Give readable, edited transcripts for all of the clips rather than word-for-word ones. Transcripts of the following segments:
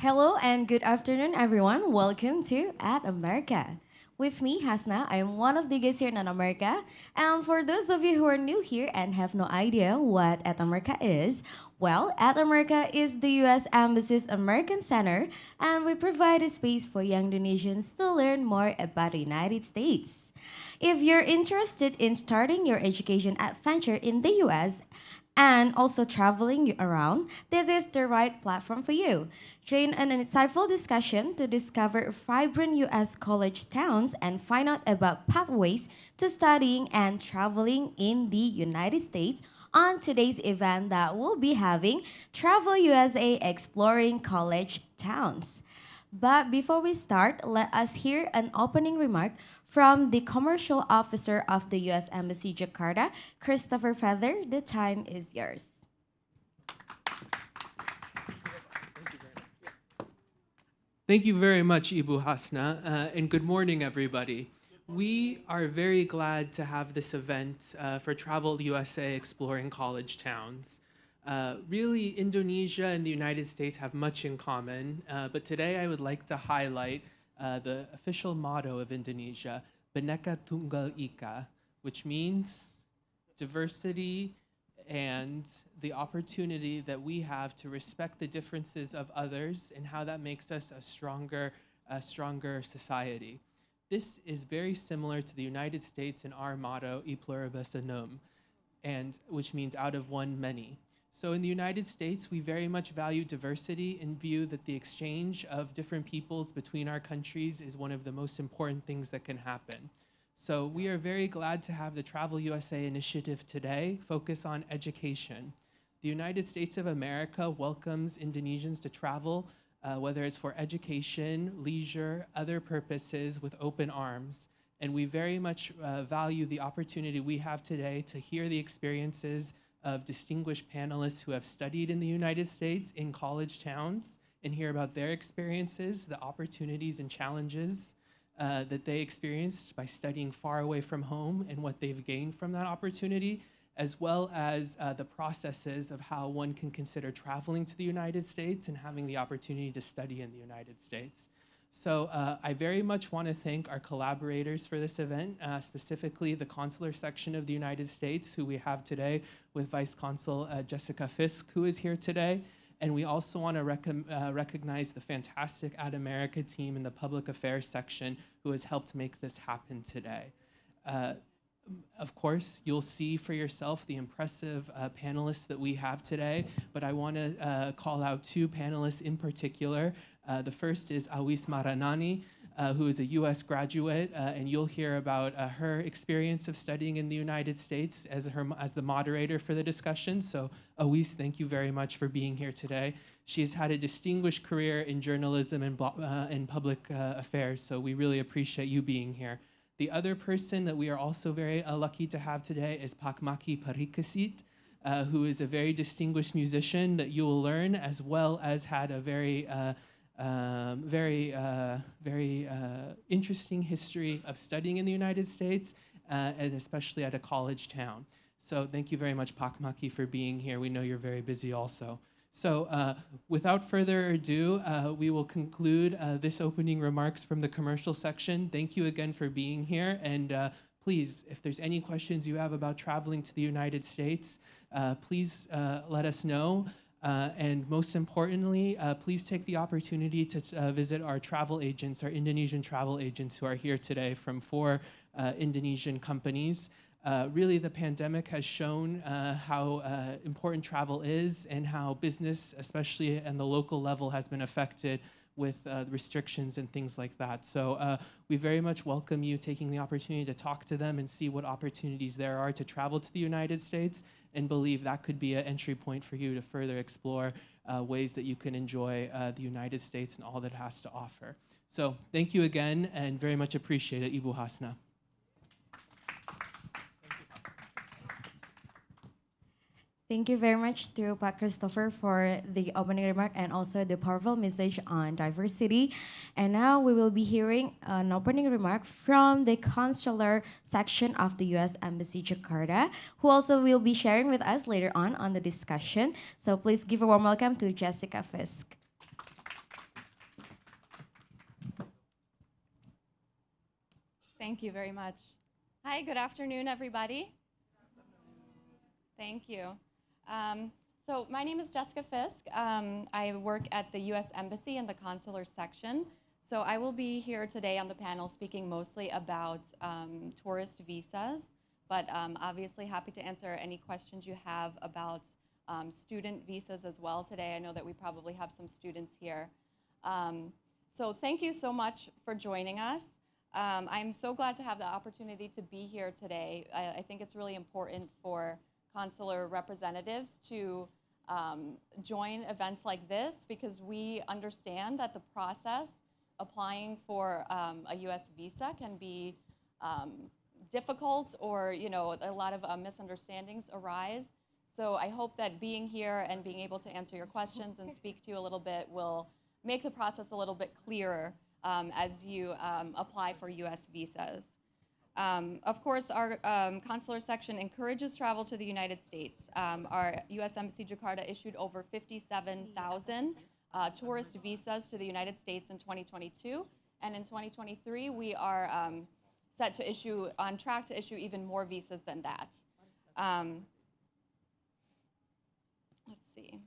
Hello and good afternoon, everyone. Welcome to At America. With me, Hasna. I am one of the guests here in At America. And for those of you who are new here and have no idea what At America is, well, At America is the U.S. Embassy's American Center, and we provide a space for young Indonesians to learn more about the United States. If you're interested in starting your education adventure in the US and also traveling around, this is the right platform for you. Join an insightful discussion to discover vibrant US college towns and find out about pathways to studying and traveling in the United States on today's event that we'll be having Travel USA Exploring College Towns. But before we start, let us hear an opening remark from the commercial officer of the U.S. Embassy Jakarta, Christopher Feather. The time is yours. Thank you very much, Ibu Hasna, and good morning, everybody. We are very glad to have this event for Travel USA Exploring College Towns. Really, Indonesia and the United States have much in common, but today I would like to highlight the official motto of Indonesia, Bhinneka Tunggal Ika, which means diversity and the opportunity that we have to respect the differences of others and how that makes us a stronger society. This is very similar to the United States and our motto, E pluribus unum, and which means out of one, many. So in the United States, we very much value diversity and view that the exchange of different peoples between our countries is one of the most important things that can happen. So we are very glad to have the Travel USA initiative today focus on education. The United States of America welcomes Indonesians to travel, whether it's for education, leisure, other purposes, with open arms. And we very much value the opportunity we have today to hear the experiences of distinguished panelists who have studied in the United States in college towns and hear about their experiences, the opportunities and challenges that they experienced by studying far away from home and what they've gained from that opportunity, as well as the processes of how one can consider traveling to the United States and having the opportunity to study in the United States. So I very much want to thank our collaborators for this event, specifically the consular section of the United States, who we have today with Vice Consul Jessica Fisk, who is here today. And we also want to recognize the fantastic Ad America team in the public affairs section who has helped make this happen today. Of course, you'll see for yourself the impressive panelists that we have today, but I want to call out two panelists in particular. The first is Awis Maranani, who is a US graduate, and you'll hear about her experience of studying in the United States as the moderator for the discussion. So Awis, thank you very much for being here today. She has had a distinguished career in journalism and public affairs, so we really appreciate you being here. The other person that we are also very lucky to have today is Pakmaki Parikasit, who is a very distinguished musician that you will learn, as well as had a very interesting history of studying in the United States, and especially at a college town. So thank you very much, Pakmaki, for being here. We know you're very busy also. So without further ado, we will conclude this opening remarks from the commercial section. Thank you again for being here. And please, if there's any questions you have about traveling to the United States, please let us know. And most importantly, please take the opportunity to visit our travel agents, our Indonesian travel agents who are here today from 4 Indonesian companies. Really, the pandemic has shown how important travel is and how business, especially at the local level, has been affected with restrictions and things like that. So we very much welcome you taking the opportunity to talk to them and see what opportunities there are to travel to the United States, and believe that could be an entry point for you to further explore ways that you can enjoy the United States and all that it has to offer. So thank you again, and very much appreciate it, Ibu Hasna. Thank you very much to Pak Christopher for the opening remark and also the powerful message on diversity. And now we will be hearing an opening remark from the consular section of the U.S. Embassy Jakarta, who also will be sharing with us later on the discussion. So please give a warm welcome to Jessica Fisk. Thank you very much. Hi, good afternoon, everybody. Thank you. So my name is Jessica Fisk. I work at the U.S. Embassy in the Consular section. So I will be here today on the panel speaking mostly about tourist visas, but obviously happy to answer any questions you have about student visas as well today. I know that we probably have some students here. So thank you so much for joining us. I'm so glad to have the opportunity to be here today. I think it's really important for consular representatives to join events like this because we understand that the process applying for a US visa can be difficult or a lot of misunderstandings arise. So I hope that being here and being able to answer your questions and speak to you a little bit will make the process a little bit clearer as you apply for US visas. Of course, our consular section encourages travel to the United States. Our U.S. Embassy Jakarta issued over 57,000 tourist visas to the United States in 2022. And in 2023, we are on track to issue even more visas than that. Let's see.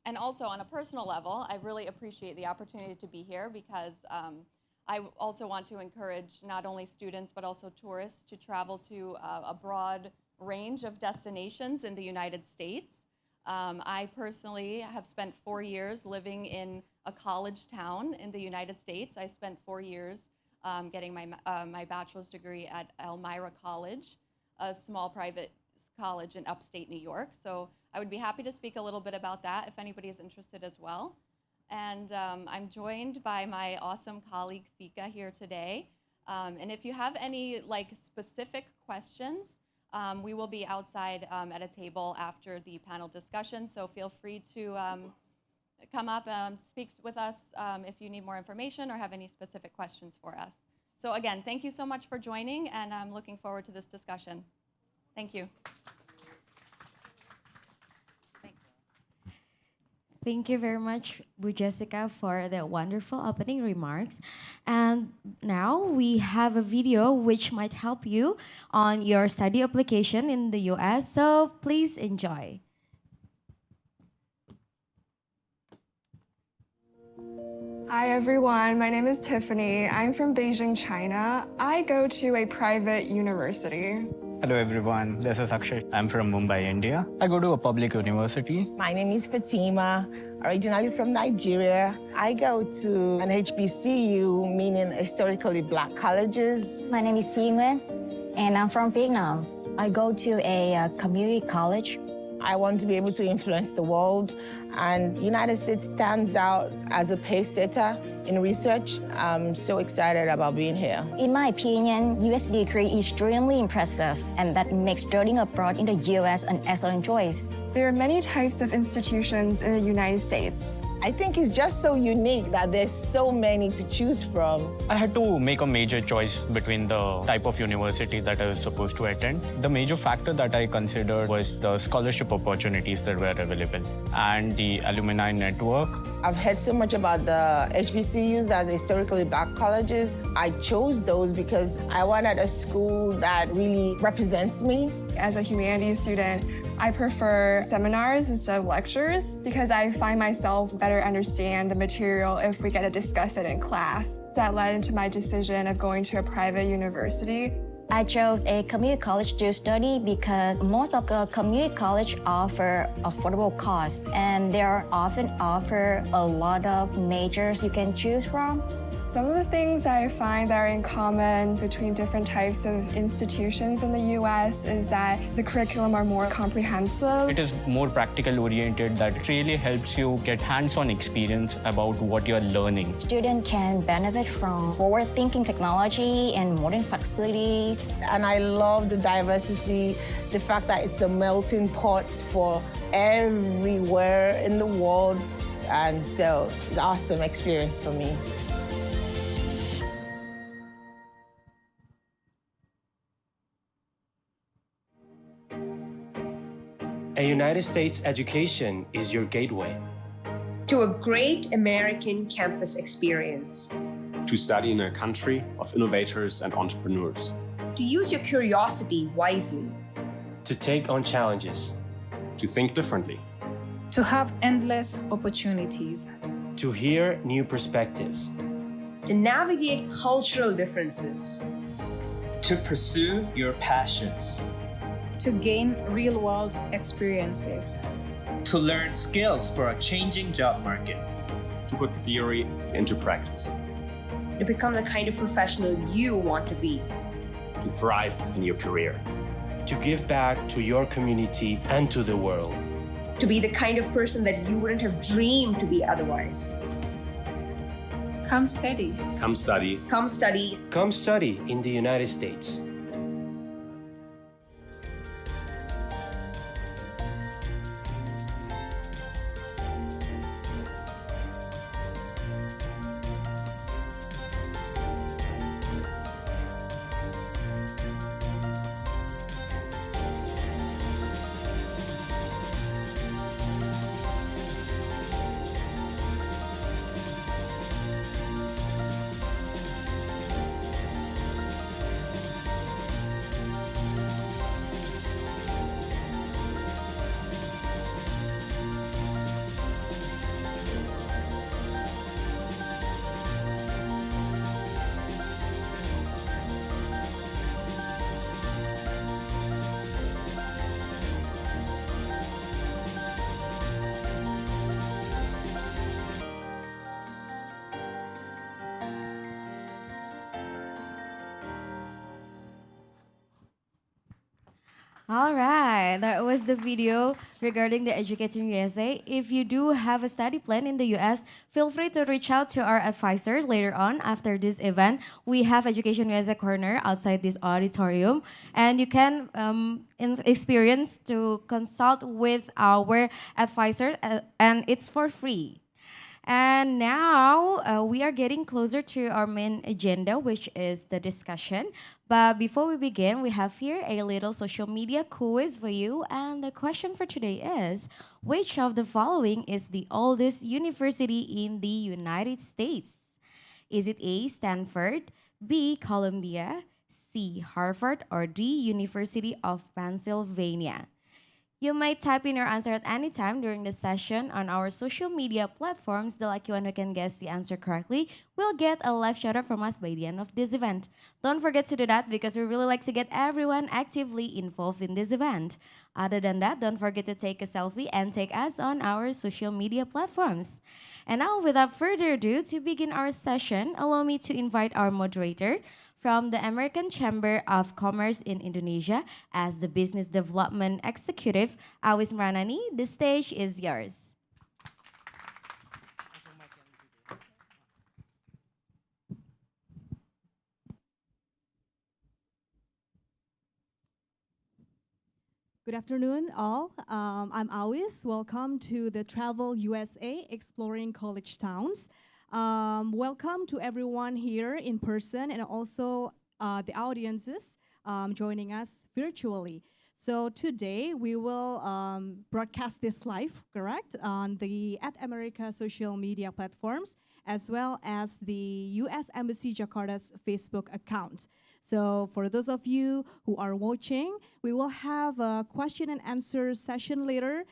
And also on a personal level, I really appreciate the opportunity to be here because I also want to encourage not only students but also tourists to travel to a broad range of destinations in the United States. I personally have spent 4 years living in a college town in the United States. I spent 4 years getting my bachelor's degree at Elmira College, a small private college in upstate New York. So I would be happy to speak a little bit about that if anybody is interested as well. And I'm joined by my awesome colleague Fika here today. And if you have any specific questions, we will be outside at a table after the panel discussion. So feel free to come up and speak with us if you need more information or have any specific questions for us. So again, thank you so much for joining, and I'm looking forward to this discussion. Thank you. Thank you very much, Bu Jessica, for the wonderful opening remarks. And now we have a video which might help you on your study application in the US. So please enjoy. Hi everyone, my name is Tiffany. I'm from Beijing, China. I go to a private university. Hello everyone, this is Akshay. I'm from Mumbai, India. I go to a public university. My name is Fatima, originally from Nigeria. I go to an HBCU, meaning historically black colleges. My name is Tingwen, and I'm from Vietnam. I go to a community college. I want to be able to influence the world, and United States stands out as a pace setter in research. I'm so excited about being here. In my opinion, US degree is extremely impressive, and that makes studying abroad in the US an excellent choice. There are many types of institutions in the United States. I think it's just so unique that there's so many to choose from. I had to make a major choice between the type of university that I was supposed to attend. The major factor that I considered was the scholarship opportunities that were available and the alumni network. I've heard so much about the HBCUs as historically black colleges. I chose those because I wanted a school that really represents me. As a humanities student, I prefer seminars instead of lectures because I find myself better understand the material if we get to discuss it in class. That led into my decision of going to a private university. I chose a community college to study because most of the community college offer affordable costs, and they often offer a lot of majors you can choose from. Some of the things I find that are in common between different types of institutions in the US is that the curriculum are more comprehensive. It is more practical oriented that really helps you get hands-on experience about what you're learning. Students can benefit from forward-thinking technology and modern facilities. And I love the diversity, the fact that it's a melting pot for everywhere in the world. And so it's an awesome experience for me. A United States education is your gateway to a great American campus experience. to study in a country of innovators and entrepreneurs, to use your curiosity wisely, to take on challenges, to think differently, to have endless opportunities, to hear new perspectives, to navigate cultural differences, to pursue your passions, to gain real-world experiences, to learn skills for a changing job market, to put theory into practice, to become the kind of professional you want to be, to thrive in your career, to give back to your community and to the world, to be the kind of person that you wouldn't have dreamed to be otherwise. Come study. Come study. Come study. Come study in the United States. All right, that was the video regarding the Educating USA. If you do have a study plan in the US, feel free to reach out to our advisor later on after this event. We have Education USA Corner outside this auditorium, and you can experience to consult with our advisor, and it's for free. And now we are getting closer to our main agenda, which is the discussion. But before we begin, we have here a little social media quiz for you. And the question for today is, which of the following is the oldest university in the United States? Is it A, Stanford, B, Columbia, C, Harvard, or D, University of Pennsylvania? You may type in your answer at any time during the session on our social media platforms. The lucky one who can guess the answer correctly will get a live shout out from us by the end of this event. Don't forget to do that because we really like to get everyone actively involved in this event. Other than that, don't forget to take a selfie and take us on our social media platforms. And now, without further ado, to begin our session, allow me to invite our moderator from the American Chamber of Commerce in Indonesia as the Business Development Executive, Awis Maranani. The stage is yours. Good afternoon, all. I'm Awis. Welcome to the Travel USA Exploring College Towns. Welcome to everyone here in person and also the audiences joining us virtually. So today we will broadcast this live, correct, on the @America social media platforms as well as the U.S. Embassy Jakarta's Facebook account. So for those of you who are watching, we will have a question and answer session later.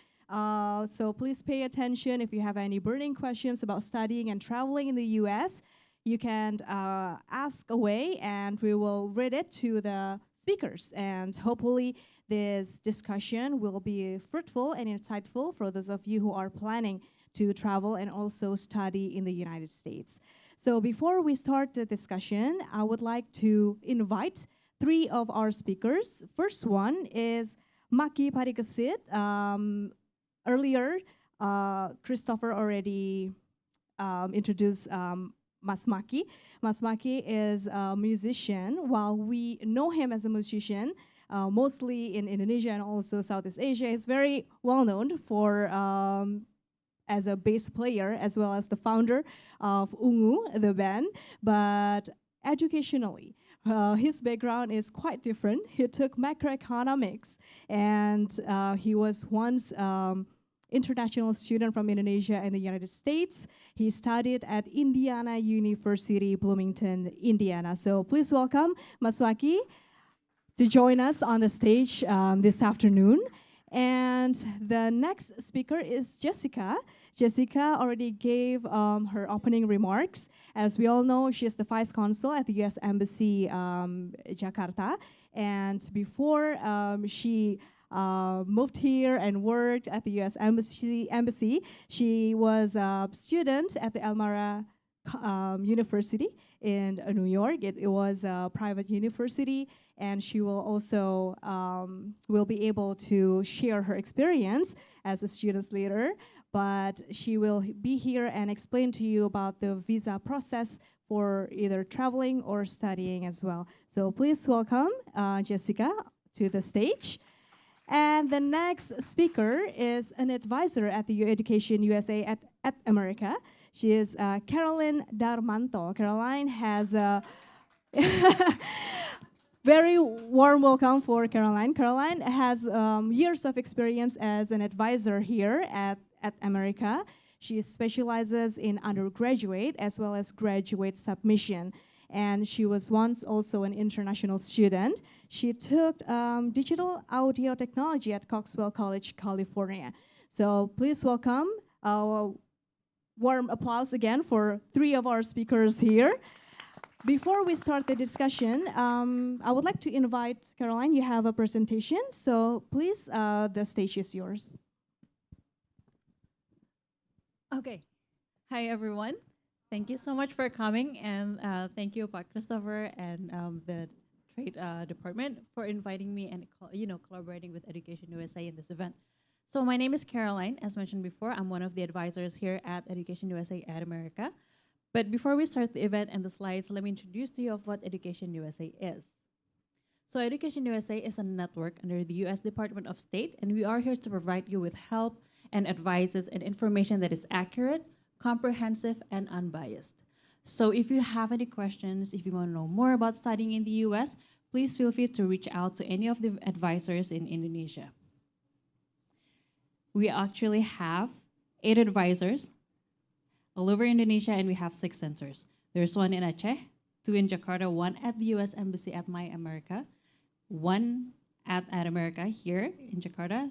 So please pay attention. If you have any burning questions about studying and traveling in the US, you can ask away and we will read it to the speakers. And hopefully this discussion will be fruitful and insightful for those of you who are planning to travel and also study in the United States. So before we start the discussion, I would like to invite three of our speakers. First one is Maki Parikesit. Earlier, Christopher already introduced Mas Maki. Mas Maki is a musician. While we know him as a musician, mostly in Indonesia and also Southeast Asia, he's very well known for as a bass player as well as the founder of Ungu, the band. But educationally, his background is quite different. He took macroeconomics and he was once international student from Indonesia and the United States. He studied at Indiana University, Bloomington, Indiana. So please welcome Mas Waki to join us on the stage this afternoon. And the next speaker is Jessica. Jessica already gave her opening remarks. As we all know, she is the Vice Consul at the U.S. Embassy Jakarta. And before she moved here and worked at the U.S. Embassy, she was a student at the Elmira University in New York. It was a private university, and she will also will be able to share her experience as a student leader. But she will be here and explain to you about the visa process for either traveling or studying as well. So please welcome Jessica to the stage. And the next speaker is an advisor at the Education USA at America. She is Caroline Darmanto. Caroline has a very warm welcome for Caroline. Caroline has years of experience as an advisor here at America. She specializes in undergraduate as well as graduate submission. And she was once also an international student. She took digital audio technology at Coxwell College, California. So please welcome, warm applause again for 3 of our speakers here. Before we start the discussion, I would like to invite Caroline. You have a presentation, so please, the stage is yours. Okay. Hi, everyone. Thank you so much for coming, and thank you, Pak Christopher and the Trade Department for inviting me and collaborating with Education USA in this event. So my name is Caroline. As mentioned before, I'm one of the advisors here at Education USA at America. But before we start the event and the slides, let me introduce to you of what Education USA is. So Education USA is a network under the U.S. Department of State, and we are here to provide you with help and advices and information that is accurate, comprehensive, and unbiased. So if you have any questions, if you want to know more about studying in the U.S., please feel free to reach out to any of the advisors in Indonesia. We actually have 8 advisors all over Indonesia, and we have 6 centers. There's 1 in Aceh, 2 in Jakarta, 1 at the U.S. Embassy at My America, 1 at America here in Jakarta.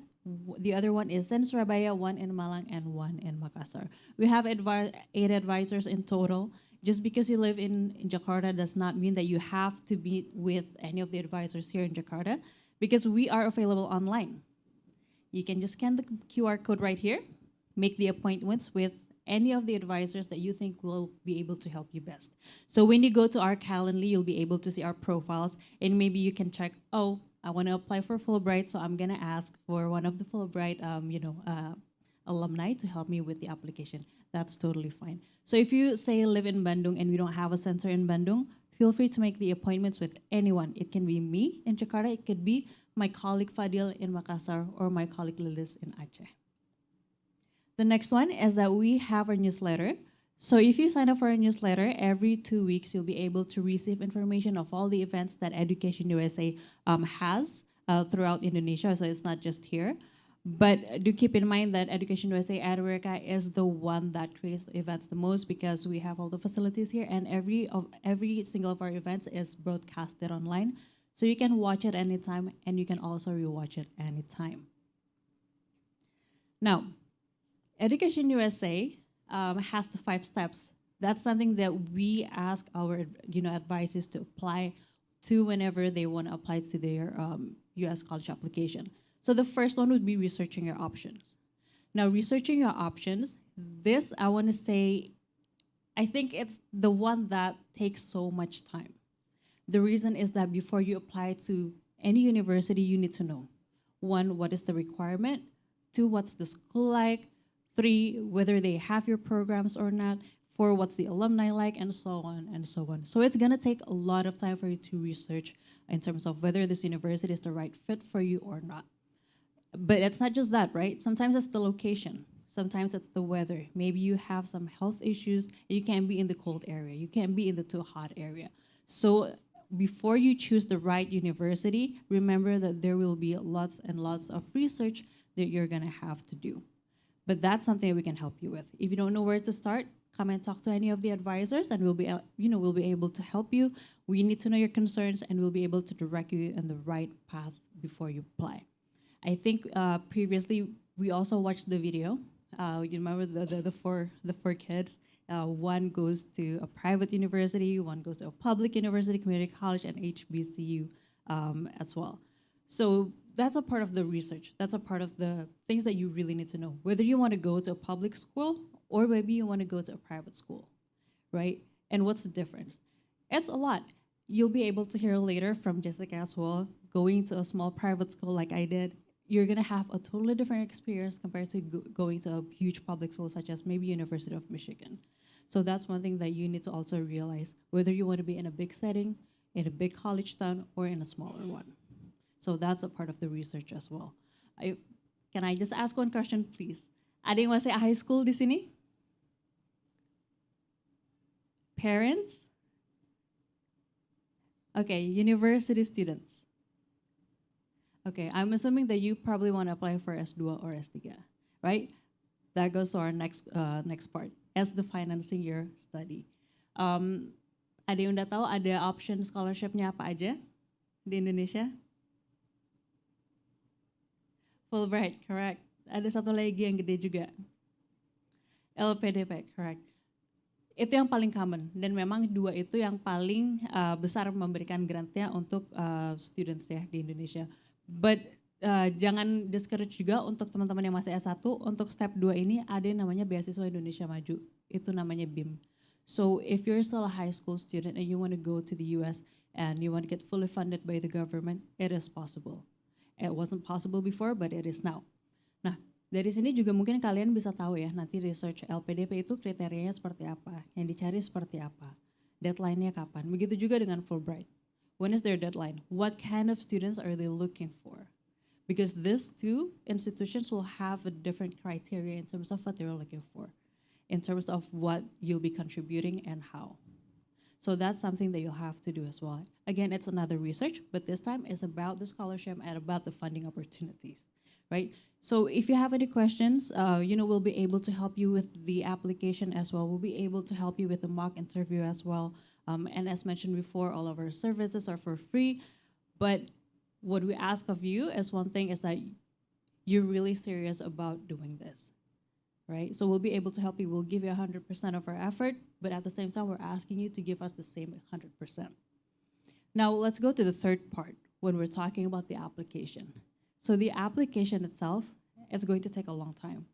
The other one is in Surabaya, 1 in Malang, and 1 in Makassar. We have 8 advisors in total. Just because you live in Jakarta does not mean that you have to meet with any of the advisors here in Jakarta, because we are available online. You can just scan the QR code right here, make the appointments with any of the advisors that you think will be able to help you best. So when you go to our Calendly, you'll be able to see our profiles, and maybe you can check, oh, I want to apply for Fulbright, so I'm gonna ask for one of the Fulbright alumni to help me with the application. That's totally fine. So if you say live in Bandung and we don't have a center in Bandung, feel free to make the appointments with anyone. It can be me in Jakarta, it could be my colleague Fadil in Makassar, or my colleague Lilis in Aceh. The next one is that we have our newsletter. So if you sign up for our newsletter, every 2 weeks you'll be able to receive information of all the events that Education USA has throughout Indonesia. So it's not just here. But do keep in mind that Education USA at America is the one that creates the events the most, because we have all the facilities here, and every single of our events is broadcasted online. So you can watch it anytime, and you can also rewatch it anytime. Now, Education USA has the 5 steps. That's something that we ask our advisors to apply to whenever they want to apply to their US college application. So the first one would be researching your options. Now, researching your options, this I want to say, I think it's the one that takes so much time. The reason is that before you apply to any university, you need to know, 1, what is the requirement? 2, what's the school like? 3, whether they have your programs or not. 4, what's the alumni like, and so on and so on. So it's gonna take a lot of time for you to research in terms of whether this university is the right fit for you or not. But it's not just that, right? Sometimes it's the location. Sometimes it's the weather. Maybe you have some health issues. You can't be in the cold area. You can't be in the too hot area. So before you choose the right university, remember that there will be lots and lots of research that you're gonna have to do. But that's something that we can help you with. If you don't know where to start, come and talk to any of the advisors, and we'll be able to help you. We need to know your concerns, and we'll be able to direct you in the right path before you apply. I think previously we also watched the video. You remember the four kids. One goes to a private university, one goes to a public university, community college, and HBCU as well. So that's a part of the research. That's a part of the things that you really need to know. Whether you want to go to a public school or maybe you want to go to a private school, right? And what's the difference? It's a lot. You'll be able to hear later from Jessica as well. Going to a small private school like I did, you're gonna have a totally different experience compared to going to a huge public school such as maybe University of Michigan. So that's one thing that you need to also realize, whether you want to be in a big setting, in a big college town, or in a smaller one. So that's a part of the research as well. Can I just ask one question, please? Ada yang masih high school di sini? Parents? Okay, university students. Okay, I'm assuming that you probably want to apply for S2 or S3, right? That goes to our next part, as the financing your study. Ada yang udah tahu ada option scholarship-nya apa aja di Indonesia? Fulbright, correct. Ada satu lagi yang gede juga. LPDP, correct. Itu yang paling common, dan memang dua itu yang paling besar memberikan grantnya untuk students ya di Indonesia. But jangan discourage juga untuk teman-teman yang masih S1, untuk step 2 ini ada yang namanya Beasiswa Indonesia Maju. Itu namanya BIM. So if you're still a high school student and you want to go to the US and you want to get fully funded by the government, it is possible. It wasn't possible before, but it is now. Nah, dari sini juga mungkin kalian bisa tahu ya, nanti research LPDP itu kriterianya seperti apa, yang dicari seperti apa, deadline-nya kapan. Begitu juga dengan Fulbright. When is their deadline? What kind of students are they looking for? Because these two institutions will have a different criteria in terms of what they're looking for, in terms of what you'll be contributing and how. So that's something that you'll have to do as well. Again, it's another research, but this time it's about the scholarship and about the funding opportunities, right? So if you have any questions, we'll be able to help you with the application as well. We'll be able to help you with the mock interview as well. And as mentioned before, all of our services are for free. But what we ask of you is one thing is that you're really serious about doing this, right? So we'll be able to help you. We'll give you 100% of our effort, but at the same time, we're asking you to give us the same 100%. Now, let's go to the third part when we're talking about the application. So the application itself, it's going to take a long time.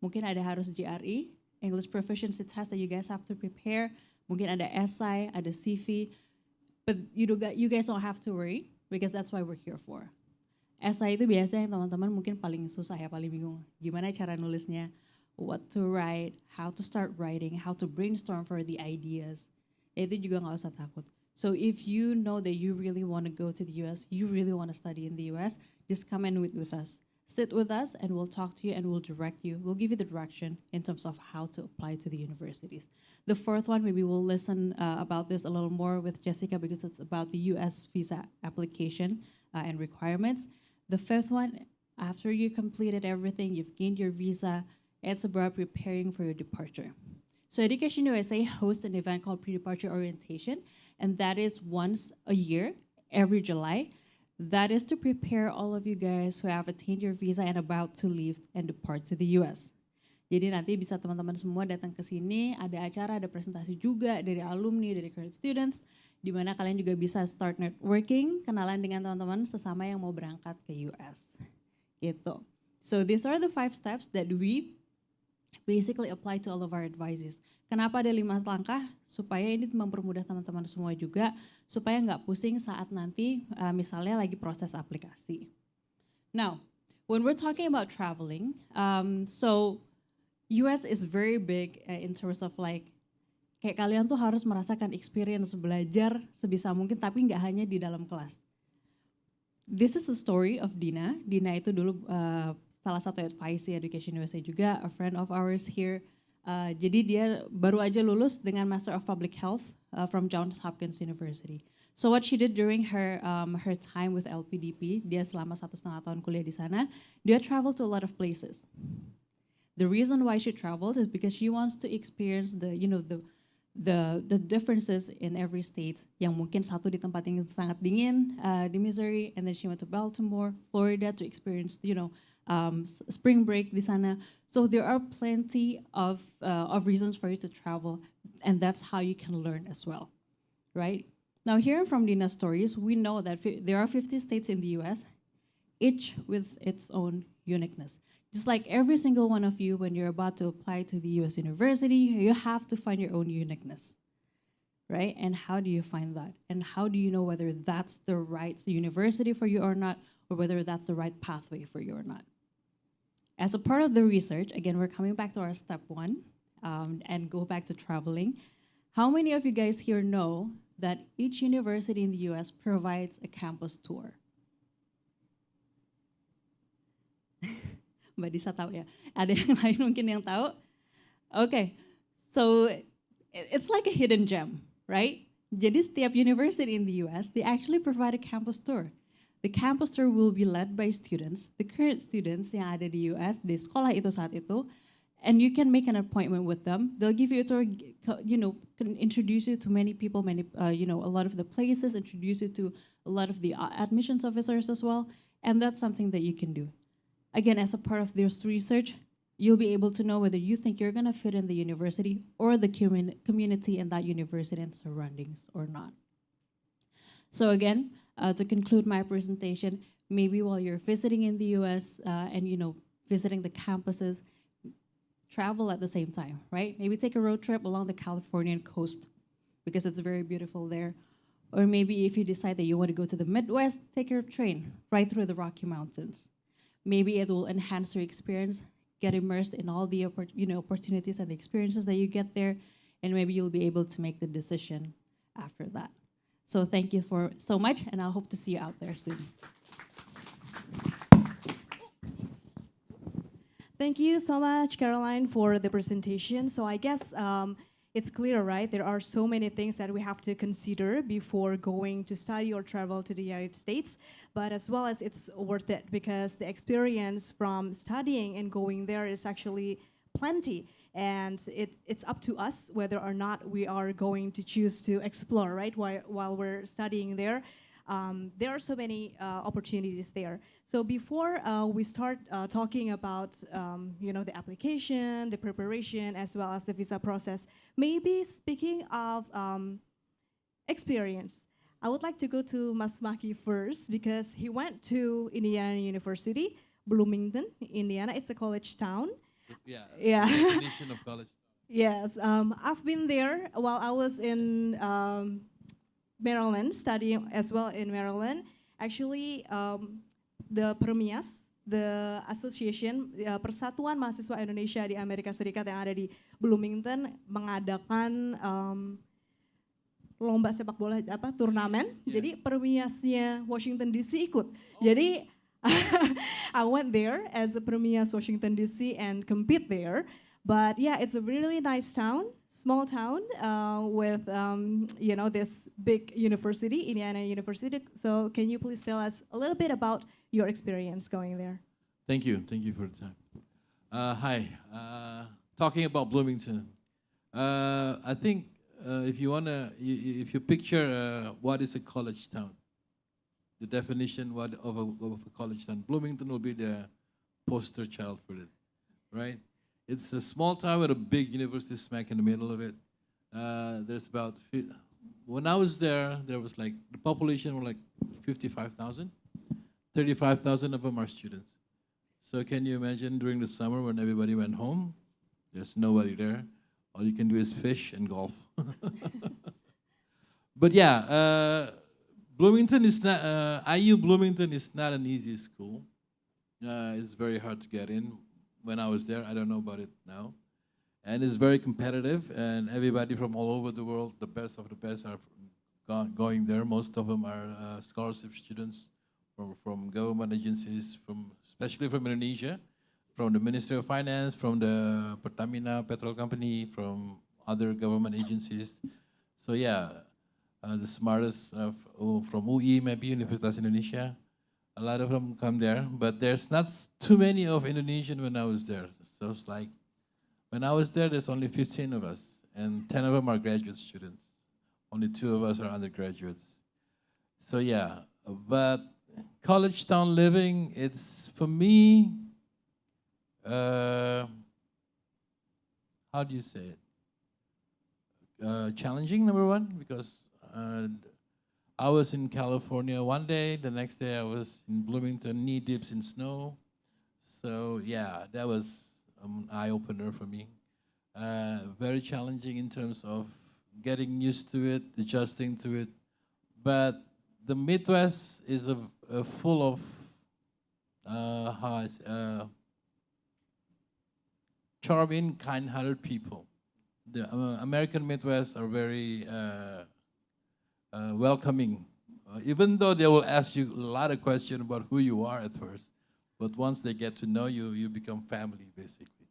Mungkin ada harus GRE, English Proficiency Test that you guys have to prepare. Mungkin ada essay, ada CV, but you guys don't have to worry because that's why we're here for. Essay itu biasanya teman-teman mungkin paling susah ya, paling bingung. Gimana cara nulisnya, what to write, how to start writing, how to brainstorm for the ideas. Itu juga nggak usah takut. So if you know that you really want to go to the US, you really want to study in the US, just come in with us. Sit with us and we'll talk to you and we'll direct you. We'll give you the direction in terms of how to apply to the universities. The fourth one, maybe we'll listen about this a little more with Jessica because it's about the US visa application and requirements. The fifth one, after you completed everything, you've gained your visa, it's about preparing for your departure. So Education USA hosts an event called Pre-Departure Orientation, and that is once a year, every July. That is to prepare all of you guys who have attained your visa and about to leave and depart to the US. Jadi nanti bisa teman-teman semua datang ke sini, ada acara, ada presentasi juga dari alumni, dari current students, di mana kalian juga bisa start networking, kenalan dengan teman-teman sesama yang mau berangkat ke US. Gitu. So these are the 5 steps that we basically apply to all of our advisees. Kenapa ada 5 langkah? Supaya ini mempermudah teman-teman semua juga, supaya nggak pusing saat nanti misalnya lagi proses aplikasi. Now, when we're talking about traveling, so US is very big in terms of like, kayak kalian tuh harus merasakan experience belajar sebisa mungkin, tapi nggak hanya di dalam kelas. This is the story of Dina. Dina itu dulu salah satu advisee Education USA juga, a friend of ours here. Jadi dia baru aja lulus dengan Master of Public Health from Johns Hopkins University. So what she did during her time with LPDP, dia selama 1,5 tahun kuliah di sana, dia travel to a lot of places. The reason why she travels is because she wants to experience the differences in every state. Yang mungkin satu di tempat yang sangat dingin di Missouri, and then she went to Baltimore, Florida to experience spring break di sana. So there are plenty of reasons for you to travel, and that's how you can learn as well, right? Now, hearing from Dina's stories, we know that there are 50 states in the US, each with its own uniqueness. Just like every single one of you, when you're about to apply to the US university, you have to find your own uniqueness, right? And how do you find that? And how do you know whether that's the right university for you or not, or whether that's the right pathway for you or not? As a part of the research, again, we're coming back to our step one and go back to traveling. How many of you guys here know that each university in the US provides a campus tour? Mbak Disa tahu ya? Ada yang lain mungkin yang tahu? Okay, so it's like a hidden gem, right? Jadi setiap university in the US, they actually provide a campus tour. The campus tour will be led by students, the current students yang ada di US, di sekolah itu saat itu, and you can make an appointment with them. They'll give you a tour, can introduce you to many people, a lot of the places, introduce you to a lot of the admissions officers as well, and that's something that you can do. Again, as a part of this research, you'll be able to know whether you think you're gonna fit in the university or the community in that university and surroundings or not. So again, to conclude my presentation, maybe while you're visiting in the US and visiting the campuses, travel at the same time, right? Maybe take a road trip along the Californian coast because it's very beautiful there. Or maybe if you decide that you want to go to the Midwest, take your train right through the Rocky Mountains. Maybe it will enhance your experience, get immersed in all the opportunities and the experiences that you get there, and maybe you'll be able to make the decision after that. So thank you so much, and I hope to see you out there soon. Thank you so much, Caroline, for the presentation. So I guess it's clear, right? There are so many things that we have to consider before going to study or travel to the United States, but as well as it's worth it because the experience from studying and going there is actually plenty. And it's up to us whether or not we are going to choose to explore, right? While we're studying there. There are so many opportunities there. So before we start talking about the application, the preparation, as well as the visa process, maybe speaking of experience, I would like to go to Mas Maki first because he went to Indiana University, Bloomington, Indiana. It's a college town. Yeah. Definition of college. Yes, I've been there while I was in Maryland, studying as well in Maryland. Actually, the PERMIAS, the association, Persatuan Mahasiswa Indonesia di Amerika Serikat yang ada di Bloomington mengadakan lomba sepak bola turnamen. Yeah. Jadi PERMIASnya Washington DC ikut. Jadi I went there as a PERMIAS Washington DC and compete there. But yeah, it's a really nice town, small town with this big university, Indiana University. So can you please tell us a little bit about your experience going there? Thank you for the time. Hi, talking about Bloomington. I think if you picture what is a college town, the definition of a college town, Bloomington will be the poster child for it, right? It's a small town with a big university smack in the middle of it. There's about, when I was there was like, the population were like 55,000. 35,000 of them are students. So can you imagine during the summer when everybody went home, there's nobody there. All you can do is fish and golf. But yeah, Bloomington is not, IU Bloomington is not an easy school. It's very hard to get in. When I was there, I don't know about it now. And it's very competitive, and everybody from all over the world, the best of the best, are going there. Most of them are scholarship students from government agencies, especially from Indonesia, from the Ministry of Finance, from the Pertamina Petrol Company, from other government agencies. So yeah, the smartest from UI, maybe Universitas Indonesia. A lot of them come there, but there's not too many of Indonesian when I was there. So it's like, when I was there, there's only 15 of us, and 10 of them are graduate students. Only 2 of us are undergraduates. So yeah, but college town living, it's, for me, how do you say it? Challenging, number one, because I was in California one day, the next day I was in Bloomington, knee deep in snow. So yeah, that was an eye-opener for me. Very challenging in terms of getting used to it, adjusting to it. But the Midwest is full of charming, kind-hearted people. The American Midwest are very welcoming, even though they will ask you a lot of questions about who you are at first. But once they get to know you, you become family, basically.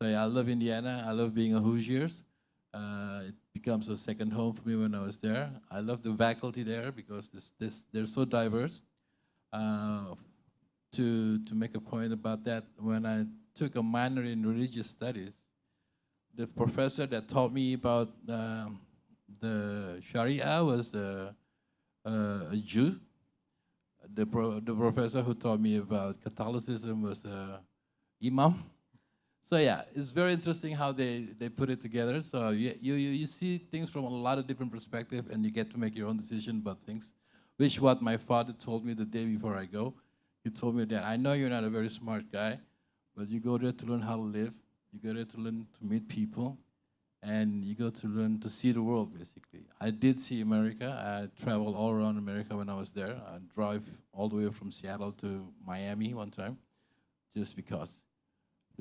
So yeah, I love Indiana. I love being a Hoosiers. It becomes a second home for me when I was there. I love the faculty there because they're so diverse. To make a point about that, when I took a minor in religious studies, the professor that taught me about the Sharia was a Jew. The professor who taught me about Catholicism was a imam. So yeah, it's very interesting how they put it together. So you see things from a lot of different perspectives, and you get to make your own decision about things, which what my father told me the day before I go. He told me that, I know you're not a very smart guy, but you go there to learn how to live. You go there to learn to meet people, and you go to learn to see the world, basically. I did see America. I traveled all around America when I was there. I drove all the way from Seattle to Miami one time, just because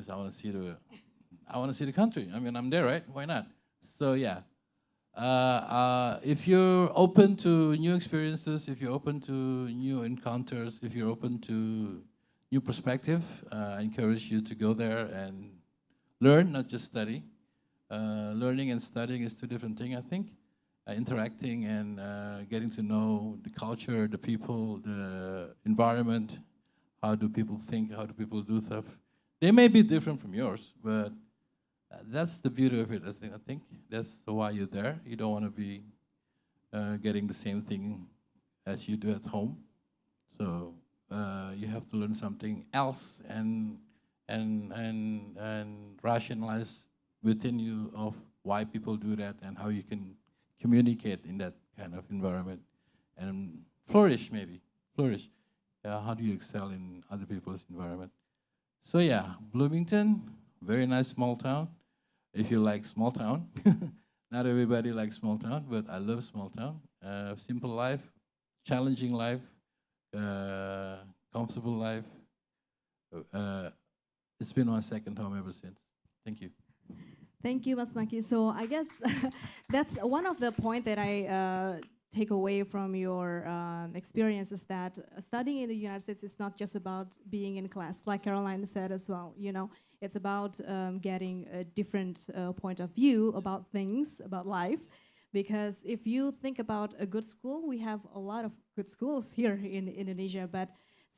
I want to see the country. I mean, I'm there, right? Why not? So yeah, if you're open to new experiences, if you're open to new encounters, if you're open to new perspective, I encourage you to go there and learn, not just study. Learning and studying is 2 different things, I think. Interacting and getting to know the culture, the people, the environment, how do people think, how do people do stuff. They may be different from yours, but that's the beauty of it. I think that's why you're there. You don't want to be getting the same thing as you do at home. So you have to learn something else and rationalize within you of why people do that and how you can communicate in that kind of environment and flourish, maybe flourish. How do you excel in other people's environment? So yeah, Bloomington, very nice small town. If you like small town, not everybody likes small town, but I love small town. Simple life, challenging life, comfortable life. It's been my second home ever since. Thank you. Thank you, Mas Maki. So I guess that's one of the point that I take away from your experience is that studying in the United States is not just about being in class, like Caroline said as well. You know, it's about getting a different point of view about things, about life. Because if you think about a good school, we have a lot of good schools here in Indonesia, but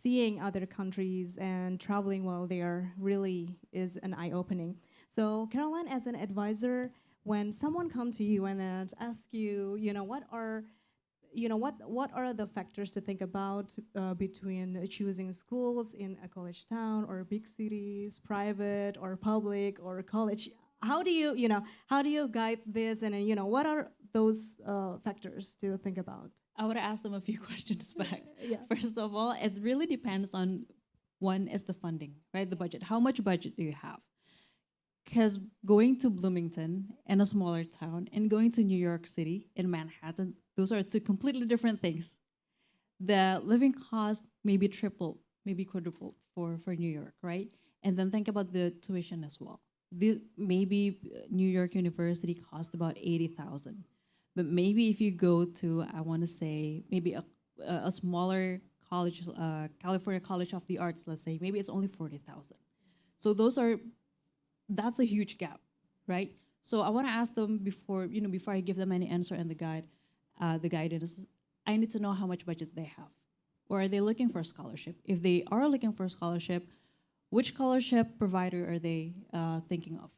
seeing other countries and traveling while there really is an eye-opening. So Caroline, as an advisor, when someone comes to you and ask you, what are the factors to think about between choosing schools in a college town or big cities, private or public or college? How do you guide this, and what are those factors to think about? I would ask them a few questions back. Yeah. First of all, it really depends on, one is the funding, right? The budget. How much budget do you have? Because going to Bloomington in a smaller town and going to New York City in Manhattan, those are 2 completely different things. The living cost may be triple, maybe quadruple for New York, right? And then think about the tuition as well. Maybe New York University cost about 80,000. But maybe if you go to, I want to say, maybe a smaller college, California College of the Arts, let's say, maybe it's only 40,000. So that's a huge gap, right? So I want to ask them before I give them any answer and the guidance, I need to know how much budget they have. Or are they looking for a scholarship? If they are looking for a scholarship, Which scholarship provider are they thinking of?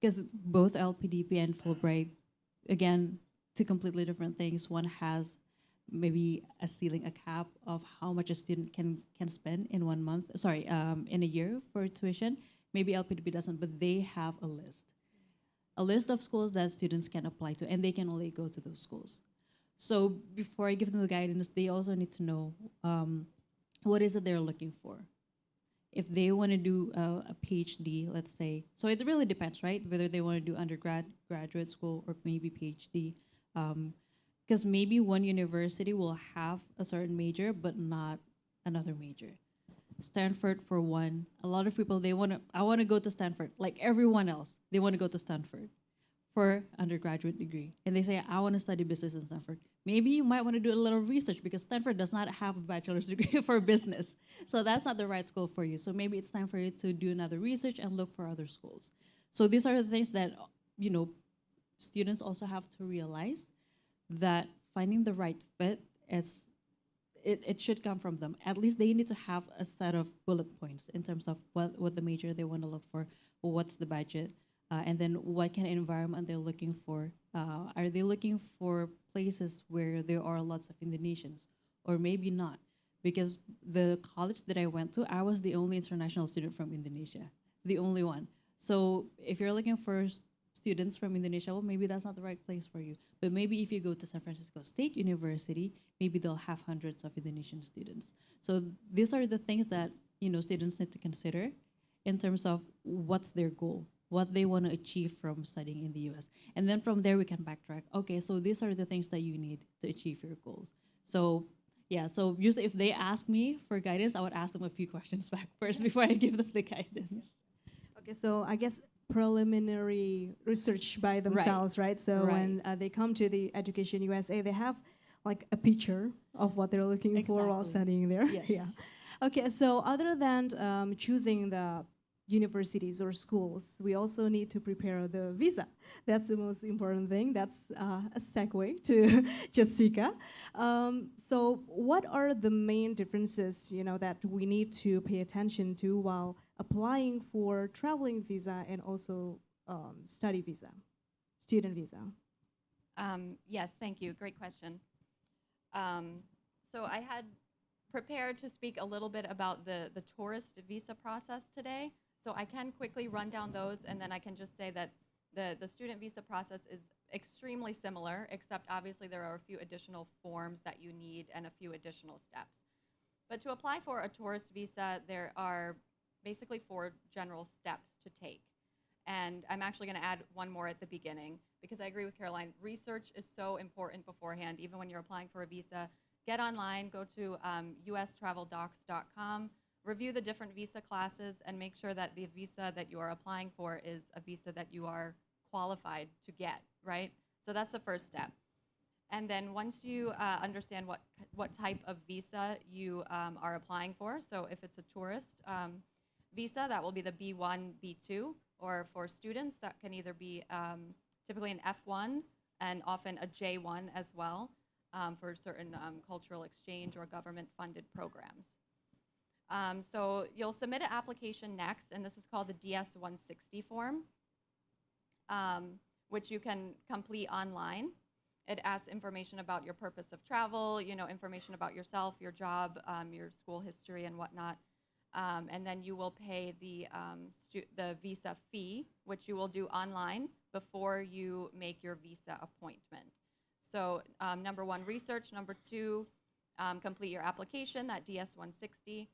Because both LPDP and Fulbright, again, two completely different things. One has maybe a ceiling, a cap of how much a student can spend in 1 month, sorry, in a year for tuition. Maybe LPDP doesn't, but they have a list of schools that students can apply to, and they can only go to those schools. So before I give them the guidance, they also need to know what is it they're looking for. If they want to do a PhD, let's say, so it really depends, right? Whether they want to do graduate school, or maybe PhD. Because maybe one university will have a certain major, but not another major. Stanford for one, a lot of people, I want to go to Stanford, like everyone else, they want to go to Stanford for undergraduate degree. And they say, I want to study business in Stanford. Maybe you might want to do a little research because Stanford does not have a bachelor's degree for business. So that's not the right school for you. So maybe it's time for you to do another research and look for other schools. So these are the things that, students also have to realize, that finding the right fit it should come from them. At least they need to have a set of bullet points in terms of what the major they want to look for, what's the budget, and then what kind of environment they're looking for. Are they looking for places where there are lots of Indonesians, or maybe not? Because the college that I went to, I was the only international student from Indonesia, the only one. So if you're looking for students from Indonesia, well, maybe that's not the right place for you. But maybe if you go to San Francisco State University, maybe they'll have hundreds of Indonesian students. So these are the things that students need to consider in terms of what's their goal, what they want to achieve from studying in the US. And then from there we can backtrack. Okay, so these are the things that you need to achieve your goals. So yeah, so usually if they ask me for guidance, I would ask them a few questions back first before I give them the guidance. Okay, so I guess preliminary research by themselves, right? So when they come to the Education USA, they have like a picture of what they're looking for while studying there. Yes. Yeah. Okay, so other than choosing the universities or schools, we also need to prepare the visa. That's the most important thing. That's a segue to Jessica. So what are the main differences, that we need to pay attention to while applying for traveling visa and also study visa, student visa? Yes, thank you. Great question. So I had prepared to speak a little bit about the tourist visa process today. So I can quickly run down those, and then I can just say that the student visa process is extremely similar, except obviously there are a few additional forms that you need and a few additional steps. But to apply for a tourist visa, there are basically 4 general steps to take. And I'm actually going to add one more at the beginning, because I agree with Caroline. Research is so important beforehand, even when you're applying for a visa. Get online, go to ustraveldocs.com, review the different visa classes, and make sure that the visa that you are applying for is a visa that you are qualified to get, right? So that's the first step. And then once you understand what type of visa you are applying for, so if it's a tourist visa, that will be the B1, B2, or for students, that can either be typically an F1 and often a J1 as well for certain cultural exchange or government-funded programs. So you'll submit an application next, and this is called the DS-160 form, which you can complete online. It asks information about your purpose of travel, information about yourself, your job, your school history, and whatnot. And then you will pay the visa fee, which you will do online before you make your visa appointment. So number 1, research. Number 2, complete your application, that DS-160.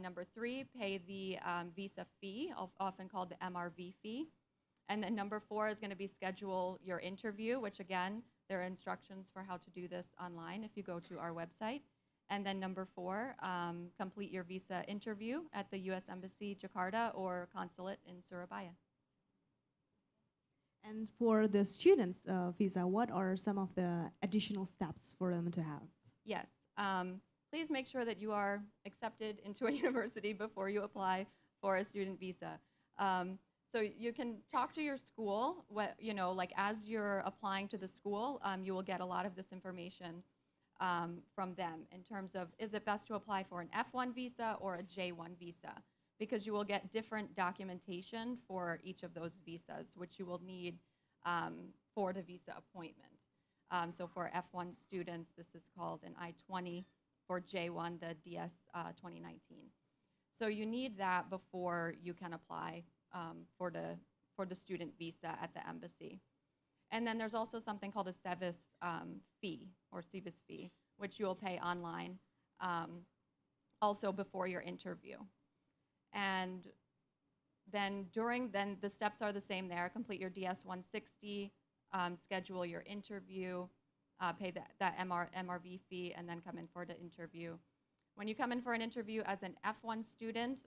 Number 3, pay the visa fee, often called the MRV fee. And then number 4 is going to be schedule your interview, which again, there are instructions for how to do this online if you go to our website. And then number 4, complete your visa interview at the U.S. Embassy, Jakarta, or consulate in Surabaya. And for the students' visa, what are some of the additional steps for them to have? Yes. Please make sure that you are accepted into a university before you apply for a student visa. So you can talk to your school, like as you're applying to the school, you will get a lot of this information from them in terms of, is it best to apply for an F1 visa or a J1 visa? because you will get different documentation for each of those visas, which you will need for the visa appointment. So for F1 students, this is called an I-20. For J1, the DS 2019. So you need that before you can apply for the student visa at the embassy. And then there's also something called a SEVIS fee, or SEVIS fee, which you'll pay online also before your interview. And then the steps are the same there. Complete your DS 160, schedule your interview, pay that MRV fee, and then come in for the interview. When you come in for an interview as an F1 student,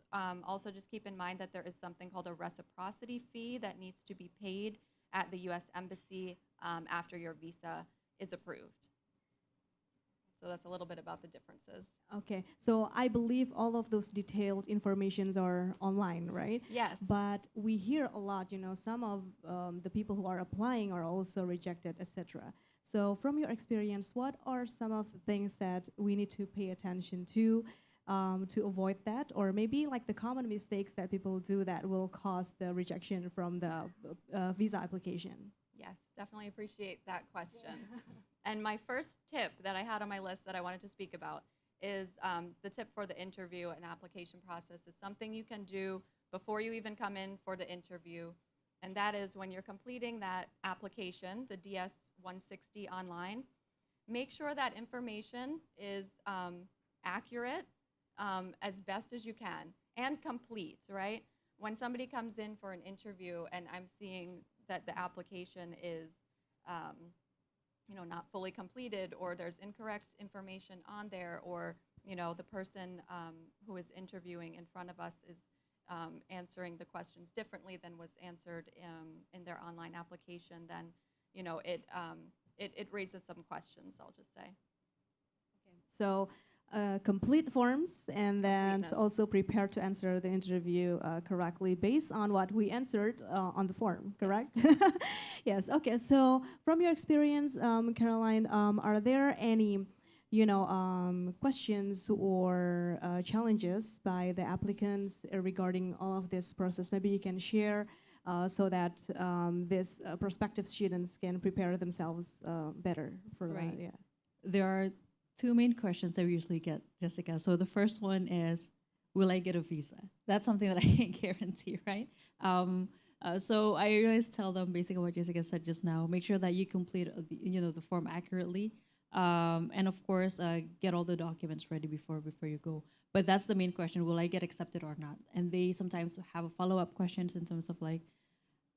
also just keep in mind that there is something called a reciprocity fee that needs to be paid at the US Embassy after your visa is approved. So that's a little bit about the differences. Okay, so I believe all of those detailed informations are online, right? Yes. But we hear a lot, some of the people who are applying are also rejected, etc. So from your experience, what are some of the things that we need to pay attention to avoid that? Or maybe like the common mistakes that people do that will cause the rejection from the visa application? Yes, definitely appreciate that question. And my first tip that I had on my list that I wanted to speak about is the tip for the interview and application process is something you can do before you even come in for the interview. And that is when you're completing that application, the DS 160 online, make sure that information is accurate as best as you can and complete, right? When somebody comes in for an interview and I'm seeing that the application is not fully completed, or there's incorrect information on there, or the person who is interviewing in front of us is answering the questions differently than was answered in their online application, then it raises some questions, I'll just say. So complete forms and then Completeness. also prepare to answer the interview correctly based on what we answered on the form, correct? Yes, okay, so from your experience, Caroline, are there any questions or challenges by the applicants regarding all of this process? Maybe you can share so that these prospective students can prepare themselves better for Right. that. Yeah. There are two main questions that we usually get, Jessica. So the first one is, will I get a visa? That's something that I can't guarantee, right? So I always tell them basically what Jessica said just now. Make sure that you complete the form accurately, and of course get all the documents ready before you go. But that's the main question: will I get accepted or not? And they sometimes have a follow-up questions in terms of like,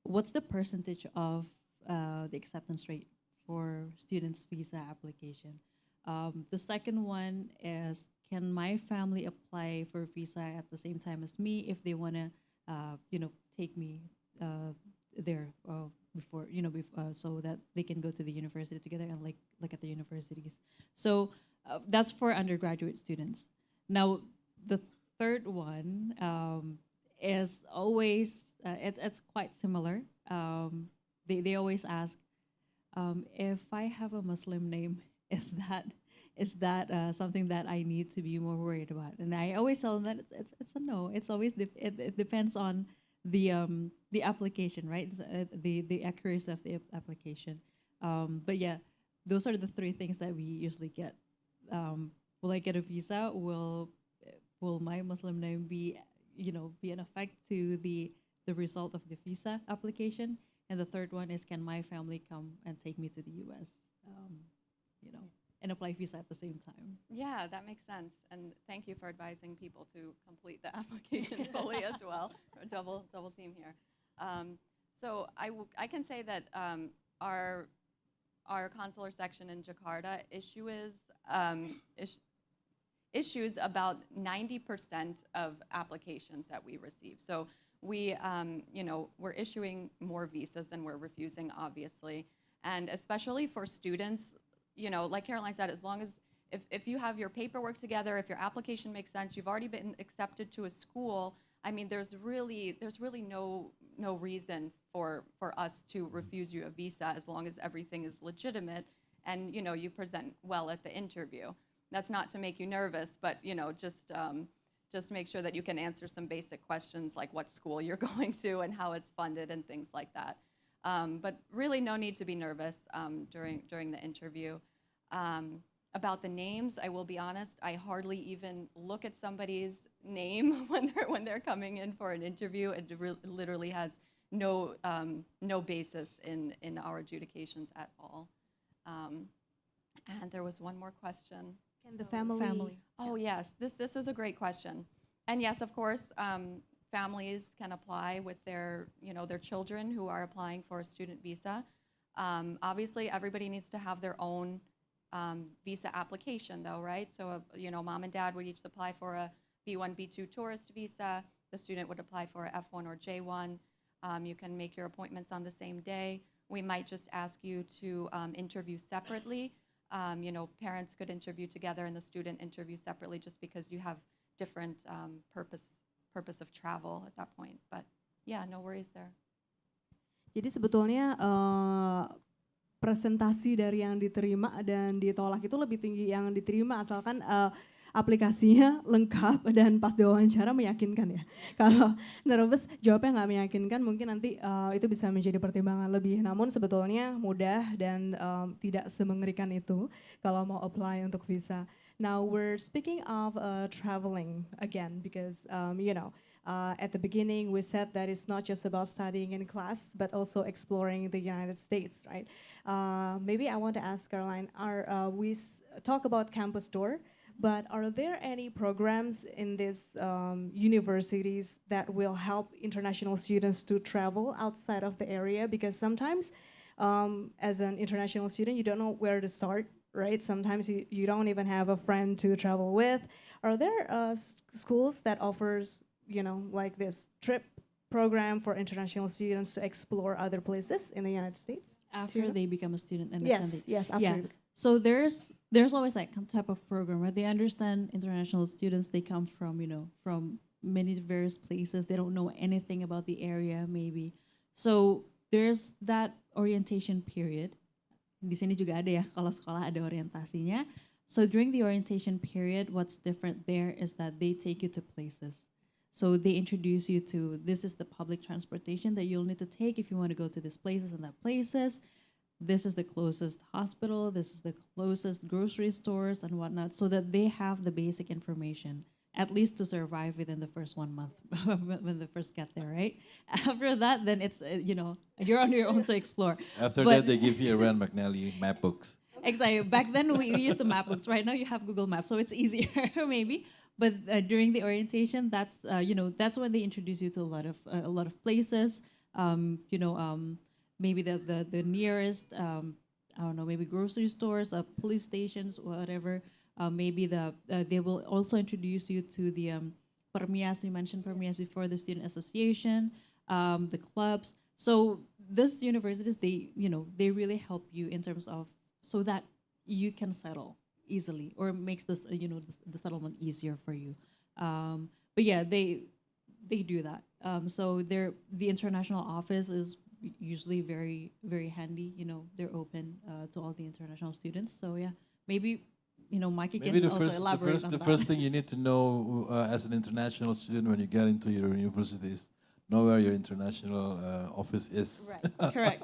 what's the percentage of the acceptance rate for students' visa application? The second one is, can my family apply for visa at the same time as me if they want to, take me there before, so that they can go to the university together and look at the universities. So that's for undergraduate students. Now, the third one is always, it's quite similar. They always ask, if I have a Muslim name, is that something that I need to be more worried about? And I always tell them that it's a no. It's always it depends on the application, right? The accuracy of the application. But yeah, those are the three things that we usually get. Will I get a visa? Will my Muslim name be an effect to the result of the visa application? And the third one is, can my family come and take me to the U.S. And apply visa at the same time? Yeah, that makes sense. And thank you for advising people to complete the application fully as well. Double team here. So I can say that our consular section in Jakarta issues about 90% of applications that we receive. So we're issuing more visas than we're refusing, obviously. And especially for students, like Caroline said, as long as if you have your paperwork together, if your application makes sense, you've already been accepted to a school, I mean, there's really no reason for us to refuse you a visa as long as everything is legitimate and you present well at the interview. That's not to make you nervous, but just make sure that you can answer some basic questions like what school you're going to and how it's funded and things like that. But really no need to be nervous during the interview. About the names, I will be honest, I hardly even look at somebody's name when they're coming in for an interview. It literally has no basis in our adjudications at all. And there was one more question. Can the family? Oh yes, this is a great question. And yes, of course, families can apply with their children who are applying for a student visa. Obviously, everybody needs to have their own visa application, though, right? So, mom and dad would each apply for a B1, B2 tourist visa. The student would apply for a F1 or J1. You can make your appointments on the same day. We might just ask you to interview separately. Parents could interview together and the student interview separately just because you have different purpose of travel at that point. But yeah, no worries there. Jadi sebetulnya presentasi dari yang diterima dan ditolak itu lebih tinggi yang diterima asalkan aplikasinya lengkap dan pas diwawancara meyakinkan ya. Kalau nervous jawabnya nggak meyakinkan mungkin nanti itu bisa menjadi pertimbangan lebih. Namun sebetulnya mudah dan tidak semengerikan itu kalau mau apply untuk visa. Now we're speaking of traveling again because at the beginning we said that it's not just about studying in class but also exploring the United States, right? Maybe I want to ask Caroline, we talk about campus tour, but are there any programs in these universities that will help international students to travel outside of the area? Because sometimes as an international student, you don't know where to start, right? Sometimes you don't even have a friend to travel with. Are there schools that offers, like this trip program for international students to explore other places in the United States? After they become a student and yes, after. Yeah. So there's always that type of program where they understand international students. They come from from many various places. They don't know anything about the area maybe. So there's that orientation period. Di sini juga ada ya kalau sekolah ada orientasinya. So during the orientation period, what's different there is that they take you to places. So they introduce you to, this is the public transportation that you'll need to take if you want to go to these places and that places. This is the closest hospital, this is the closest grocery stores and whatnot, so that they have the basic information, at least to survive within the first 1 month when they first get there, right? After that, then it's, you're on your own to explore. After that, they give you a Rand McNally map books. Exactly. Back then, we used the map books. Right now, you have Google Maps, so it's easier, maybe. But during the orientation, that's that's when they introduce you to a lot of places. Maybe the nearest I don't know, maybe grocery stores, police stations, whatever. Maybe they will also introduce you to the Permias. You mentioned Permias before, the student association, the clubs. So these universities, they really help you in terms of so that you can settle easily, or makes this the settlement easier for you. But yeah, they do that. So the international office is usually very, very handy. They're open to all the international students. So yeah, maybe Mikey can also elaborate on that. The first thing you need to know as an international student when you get into your university is know where your international office is. Right, correct.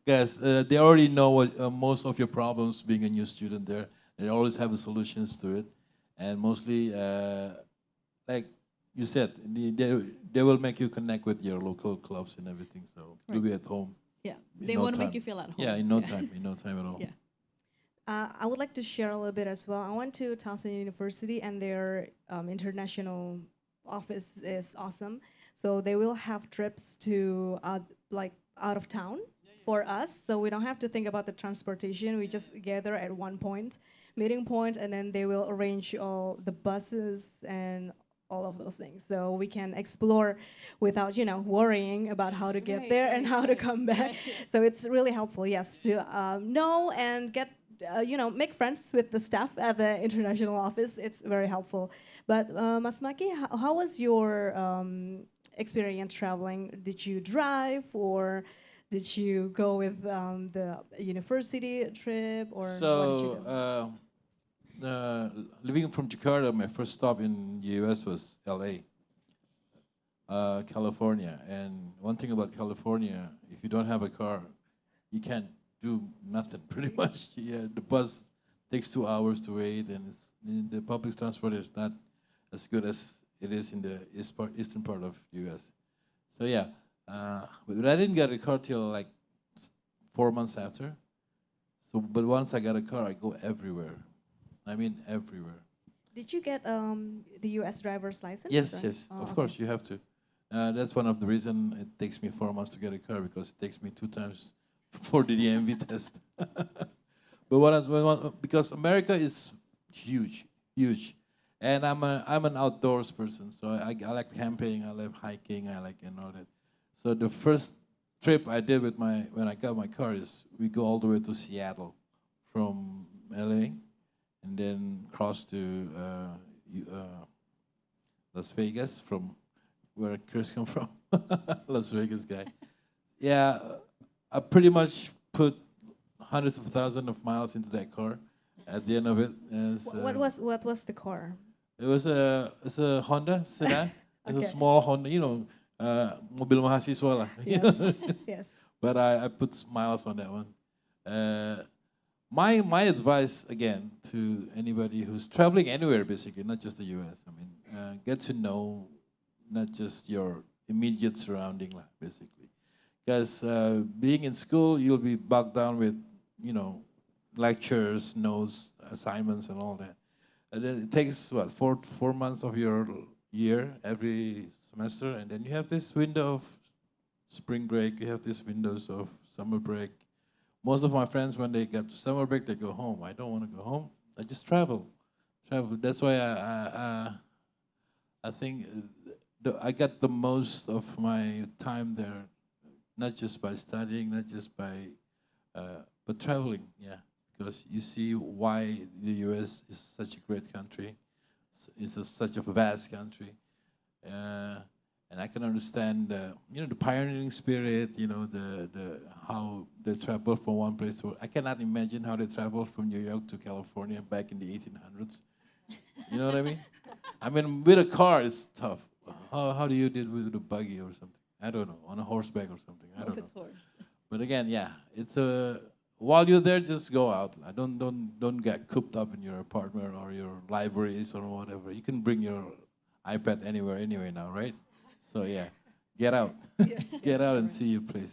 Because they already know what most of your problems being a new student there. They always have the solutions to it. And mostly, like you said, they will make you connect with your local clubs and everything. So you'll be at home. Yeah, they want to make you feel at home. Yeah, in no time at all. Yeah. I would like to share a little bit as well. I went to Towson University, and their international office is awesome. So they will have trips to out of town for us. So we don't have to think about the transportation. We just gather at one meeting point, and then they will arrange all the buses and all of those things. So we can explore without, worrying about how to get there and how to come back. So it's really helpful, yes, to know and get, make friends with the staff at the international office. It's very helpful. But Mas Maki, how was your experience traveling? Did you drive, or did you go with the university trip, or what did you do? living from Jakarta, my first stop in the U.S. was L.A., California. And one thing about California, if you don't have a car, you can't do nothing pretty much. Yeah, the bus takes 2 hours to wait, and the public transport is not as good as it is in the eastern part of U.S. So yeah, but I didn't get a car till like 4 months after. So, but once I got a car, I go everywhere. I mean, everywhere. Did you get the U.S. driver's license? Yes, right? yes, Oh, of okay. course you have to. That's one of the reasons it takes me 4 months to get a car, because it takes me 2 times for the DMV test. But because America is huge, huge, and I'm an outdoors person, so I like camping, I love hiking, I like and all that. So the first trip I did with when I got my car is we go all the way to Seattle from LA, and then cross to Las Vegas from where Chris come from, Las Vegas guy. Yeah, I pretty much put hundreds of thousands of miles into that car. At the end of it, What was the car? it's a Honda sedan. It's Okay. a small Honda, mobil mahasiswa lah. Yes, yes. But I put miles on that one. My advice again to anybody who's traveling anywhere, basically, not just the U.S. I mean, get to know not just your immediate surrounding, lah, basically. Because being in school, you'll be bogged down with, lectures, notes, assignments, and all that. And then it takes what 4 months of your year every semester, and then you have this window of spring break. You have these windows of summer break. Most of my friends, when they get to summer break, they go home. I don't want to go home. I just travel. That's why I think I got the most of my time there, not just by studying, not just by, but traveling. Yeah, because you see why the U.S. is such a great country. It's such a vast country, and I can understand, the pioneering spirit. The how they travel from one place to. I cannot imagine how they traveled from New York to California back in the 1800s. You know what I mean? I mean, with a car, it's tough. How do you deal with a buggy or something? I don't know, on a horseback or something. I don't know. But again, yeah, it's while you're there, just go out. Don't get cooped up in your apartment or your libraries or whatever. You can bring your iPad anywhere anyway now, right? So yeah, get out, get out and see your place.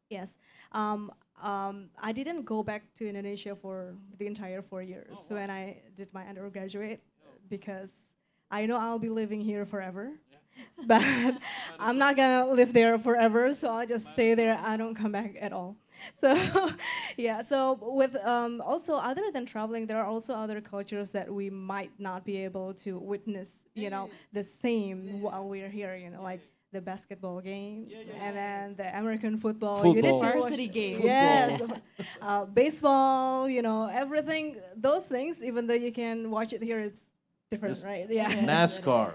Yes. I didn't go back to Indonesia for the entire 4 years when I did my undergraduate because I know I'll be living here forever. But I'm not gonna live there forever, so I'll just stay there. I don't come back at all. So, yeah. So with also other than traveling, there are also other cultures that we might not be able to witness. The same while we're here. Like the basketball games and then the American football. You need to Varsity watch, games. yes, baseball. Everything. Those things, even though you can watch it here, it's different, right? Yeah. NASCAR.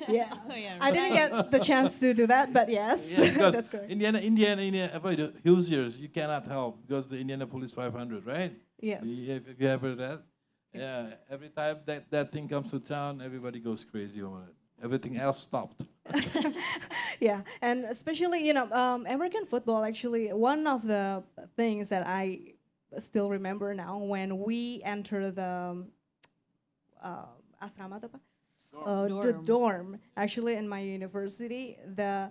Yeah. Oh, yeah, I didn't get the chance to do that, but yes, Yeah, because that's correct. Indiana, the Hoosiers, you cannot help because the Indianapolis 500, right? Yes. If you ever heard that, yeah. Every time that thing comes to town, everybody goes crazy over it. Everything else stopped. Yeah, and especially American football. Actually, one of the things that I still remember now when we enter the asrama atau apa? The dorm. Actually, in my university, the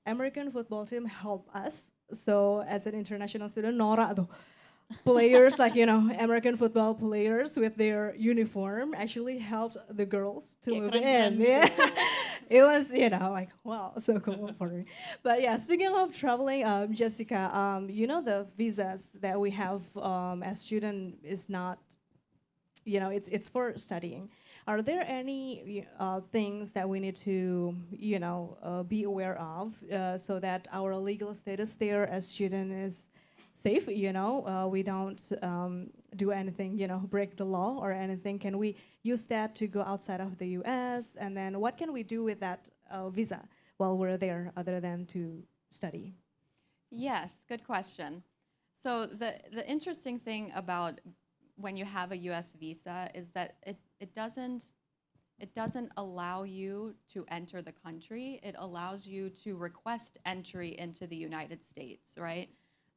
American football team helped us. So as an international student, Nora tuh, players like American football players with their uniform actually helped the girls to move in. Yeah, it was like wow, so cool for me. But yeah, speaking of traveling, Jessica, the visas that we have as student is not, it's for studying. Are there any things that we need to, be aware of so that our legal status there as student is safe? We don't do anything, break the law or anything. Can we use that to go outside of the U.S.? And then what can we do with that visa while we're there other than to study? Yes, good question. So the interesting thing about when you have a U.S. visa is that it doesn't allow you to enter the country. It allows you to request entry into the United States, right?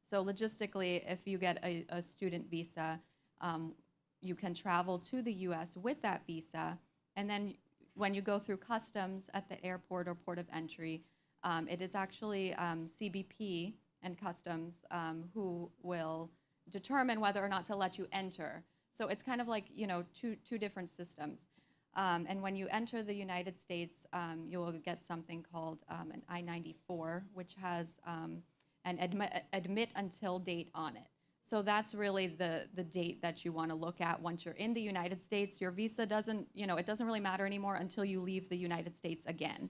So logistically, if you get a student visa, you can travel to the US with that visa. And then when you go through customs at the airport or port of entry, it is actually CBP and customs who will determine whether or not to let you enter. So it's kind of like, two different systems. And when you enter the United States, you will get something called an I-94, which has an admit until date on it. So that's really the date that you want to look at once you're in the United States. Your visa doesn't, it doesn't really matter anymore until you leave the United States again.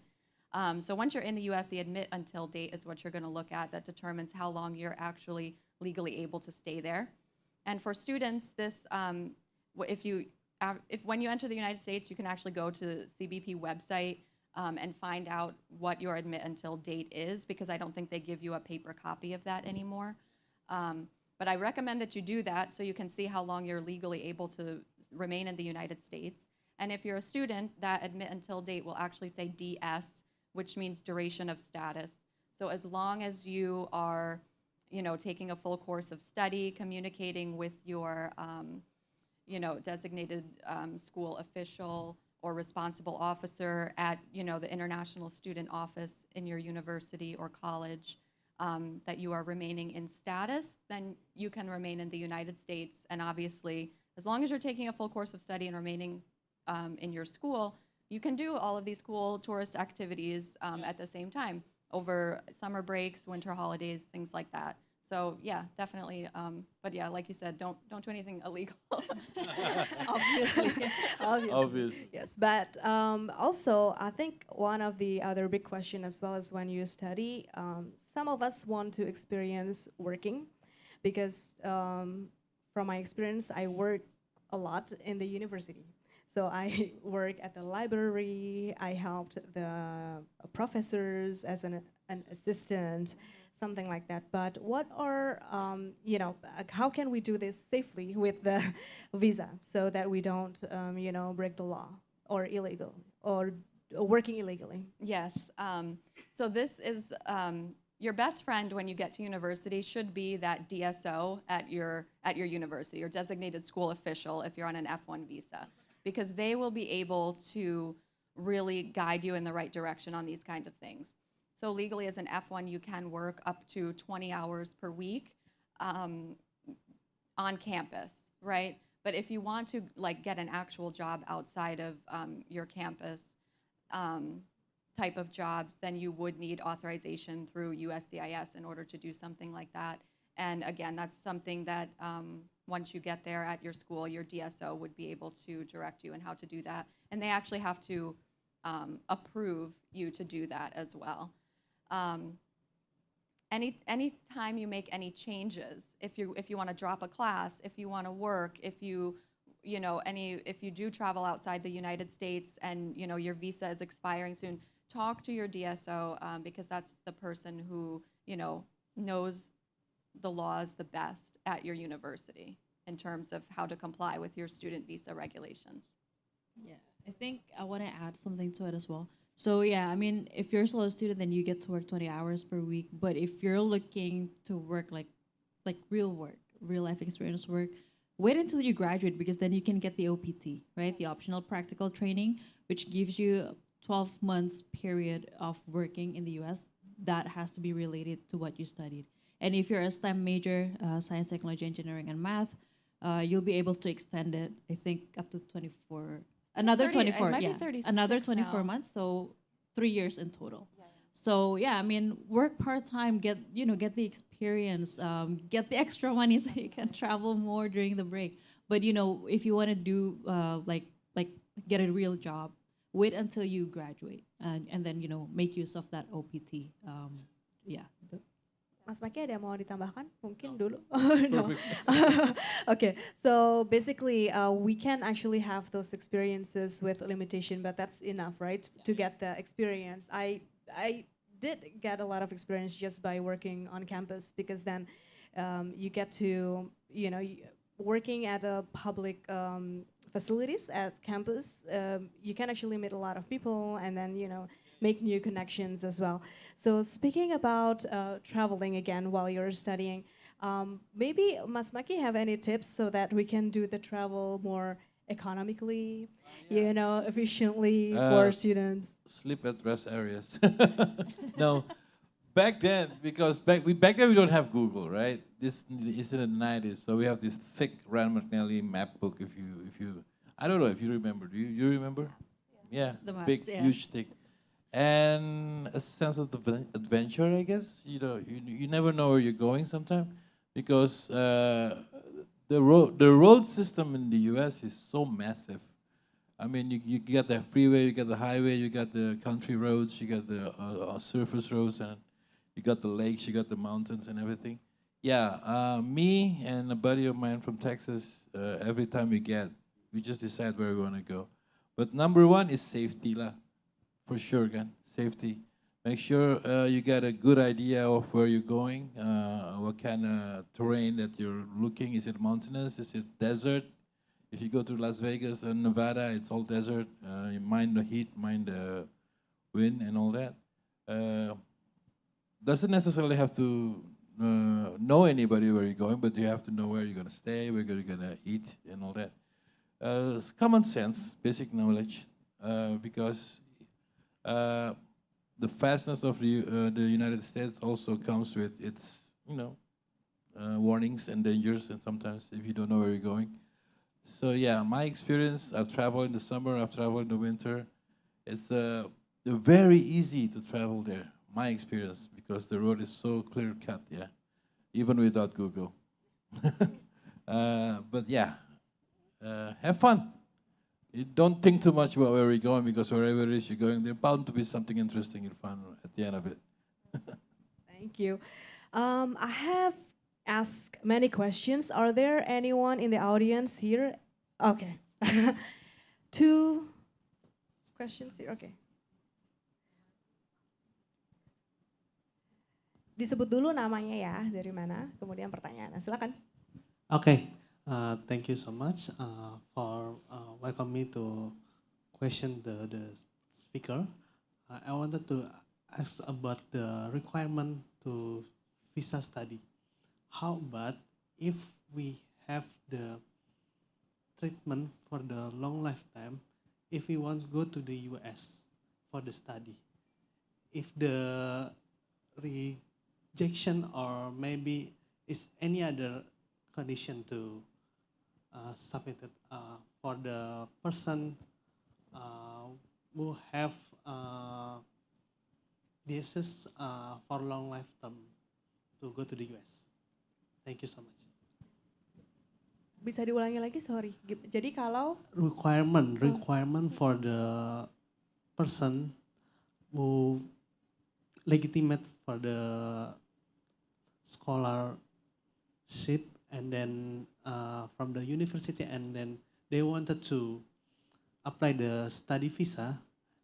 So once you're in the US, the admit until date is what you're going to look at. That determines how long you're actually legally able to stay there. And for students, this, when you enter the United States, you can actually go to the CBP website and find out what your admit until date is, because I don't think they give you a paper copy of that anymore. But I recommend that you do that so you can see how long you're legally able to remain in the United States. And if you're a student, that admit until date will actually say DS, which means duration of status. So as long as you are, taking a full course of study, communicating with your, designated school official or responsible officer at, the International Student Office in your university or college, that you are remaining in status, then you can remain in the United States. And obviously, as long as you're taking a full course of study and remaining in your school, you can do all of these cool tourist activities at the same time over summer breaks, winter holidays, things like that. So yeah, definitely. But yeah, like you said, don't do anything illegal. Obviously. Obviously. Yes, but also I think one of the other big question as well as when you study, some of us want to experience working, because from my experience, I work a lot in the university. So I work at the library. I helped the professors as an assistant, something like that. But what are, how can we do this safely with the visa so that we don't, break the law or illegal or working illegally? Yes. So this is your best friend when you get to university should be that DSO at your university, or designated school official if you're on an F1 visa, because they will be able to really guide you in the right direction on these kind of things. So legally as an F1, you can work up to 20 hours per week on campus, right? But if you want to get an actual job outside of your campus type of jobs, then you would need authorization through USCIS in order to do something like that. And again, that's something that once you get there at your school, your DSO would be able to direct you in how to do that. And they actually have to approve you to do that as well. Any time you make any changes, if you want to drop a class, if you want to work, if you do travel outside the United States and your visa is expiring soon, talk to your DSO because that's the person who knows the laws the best at your university in terms of how to comply with your student visa regulations. Yeah, I think I want to add something to it as well. So yeah, I mean, if you're still a student, then you get to work 20 hours per week. But if you're looking to work like real work, real life experience work, wait until you graduate, because then you can get the OPT, right? The optional practical training, which gives you 12 months period of working in the US that has to be related to what you studied. And if you're a STEM major, science, technology, engineering, and math, you'll be able to extend it, I think, up to 24. Another 24, yeah. Another 24 months, so 3 years in total. Yeah. So yeah, I mean, work part-time, get the experience, get the extra money so you can travel more during the break. But if you want to do get a real job, wait until you graduate and then make use of that OPT. Yeah. Mas Maki, ada mau ditambahkan? Mungkin dulu. No. Okay, so basically we can actually have those experiences with limitation, but that's enough, right? To get the experience. I did get a lot of experience just by working on campus, because then you get to, working at a public facilities at campus, you can actually meet a lot of people and then, make new connections as well. So speaking about traveling again while you're studying, maybe Mas Maki have any tips so that we can do the travel more economically, efficiently for students? Sleep at rest areas. No, back then, because back then we don't have Google, right? This is in the 90s, so we have this thick Rand McNally map book. If you, I don't know if you remember. Do you remember? Yeah, The maps, big, yeah. huge thick, and a sense of adventure. I guess you never know where you're going sometimes, because the road system in the U.S. is so massive. I mean, you got the freeway, you got the highway, you got the country roads, you got the surface roads, and you got the lakes, you got the mountains and everything. Yeah, me and a buddy of mine from Texas, every time we just decide where we want to go. But number one is safety, lah, for sure, again, safety. Make sure you get a good idea of where you're going, what kind of terrain that you're looking. Is it mountainous? Is it desert? If you go to Las Vegas or Nevada, it's all desert. You mind the heat, mind the wind, and all that. Doesn't necessarily have to know anybody where you're going, but you have to know where you're going to stay, where you're going to eat, and all that. It's common sense, basic knowledge, because the vastness of the United States also comes with its, warnings and dangers, and sometimes if you don't know where you're going. So yeah, my experience, I've traveled in the summer, I've traveled in the winter. It's very easy to travel there, my experience, because the road is so clear cut, yeah, even without Google. But yeah, have fun. You don't think too much about where we're going, because wherever it is you're going, there's bound to be something interesting and fun at the end of it. Thank you. I have asked many questions. Are there anyone in the audience here? Okay. 2 questions here. Okay. Disebut dulu namanya ya, dari mana, kemudian pertanyaannya. Silakan. Okay, thank you so much for welcome me to question the speaker. I wanted to ask about the requirement to visa study. How about if we have the treatment for the long lifetime, if we want to go to the US for the study? If the rejection or maybe is any other condition to submit it for the person who have disease for long lifetime to go to the US. Thank you so much. Bisa diulangi lagi, sorry. Jadi kalau requirement for the person who legitimate for the scholarship and then from the university, and then they wanted to apply the study visa,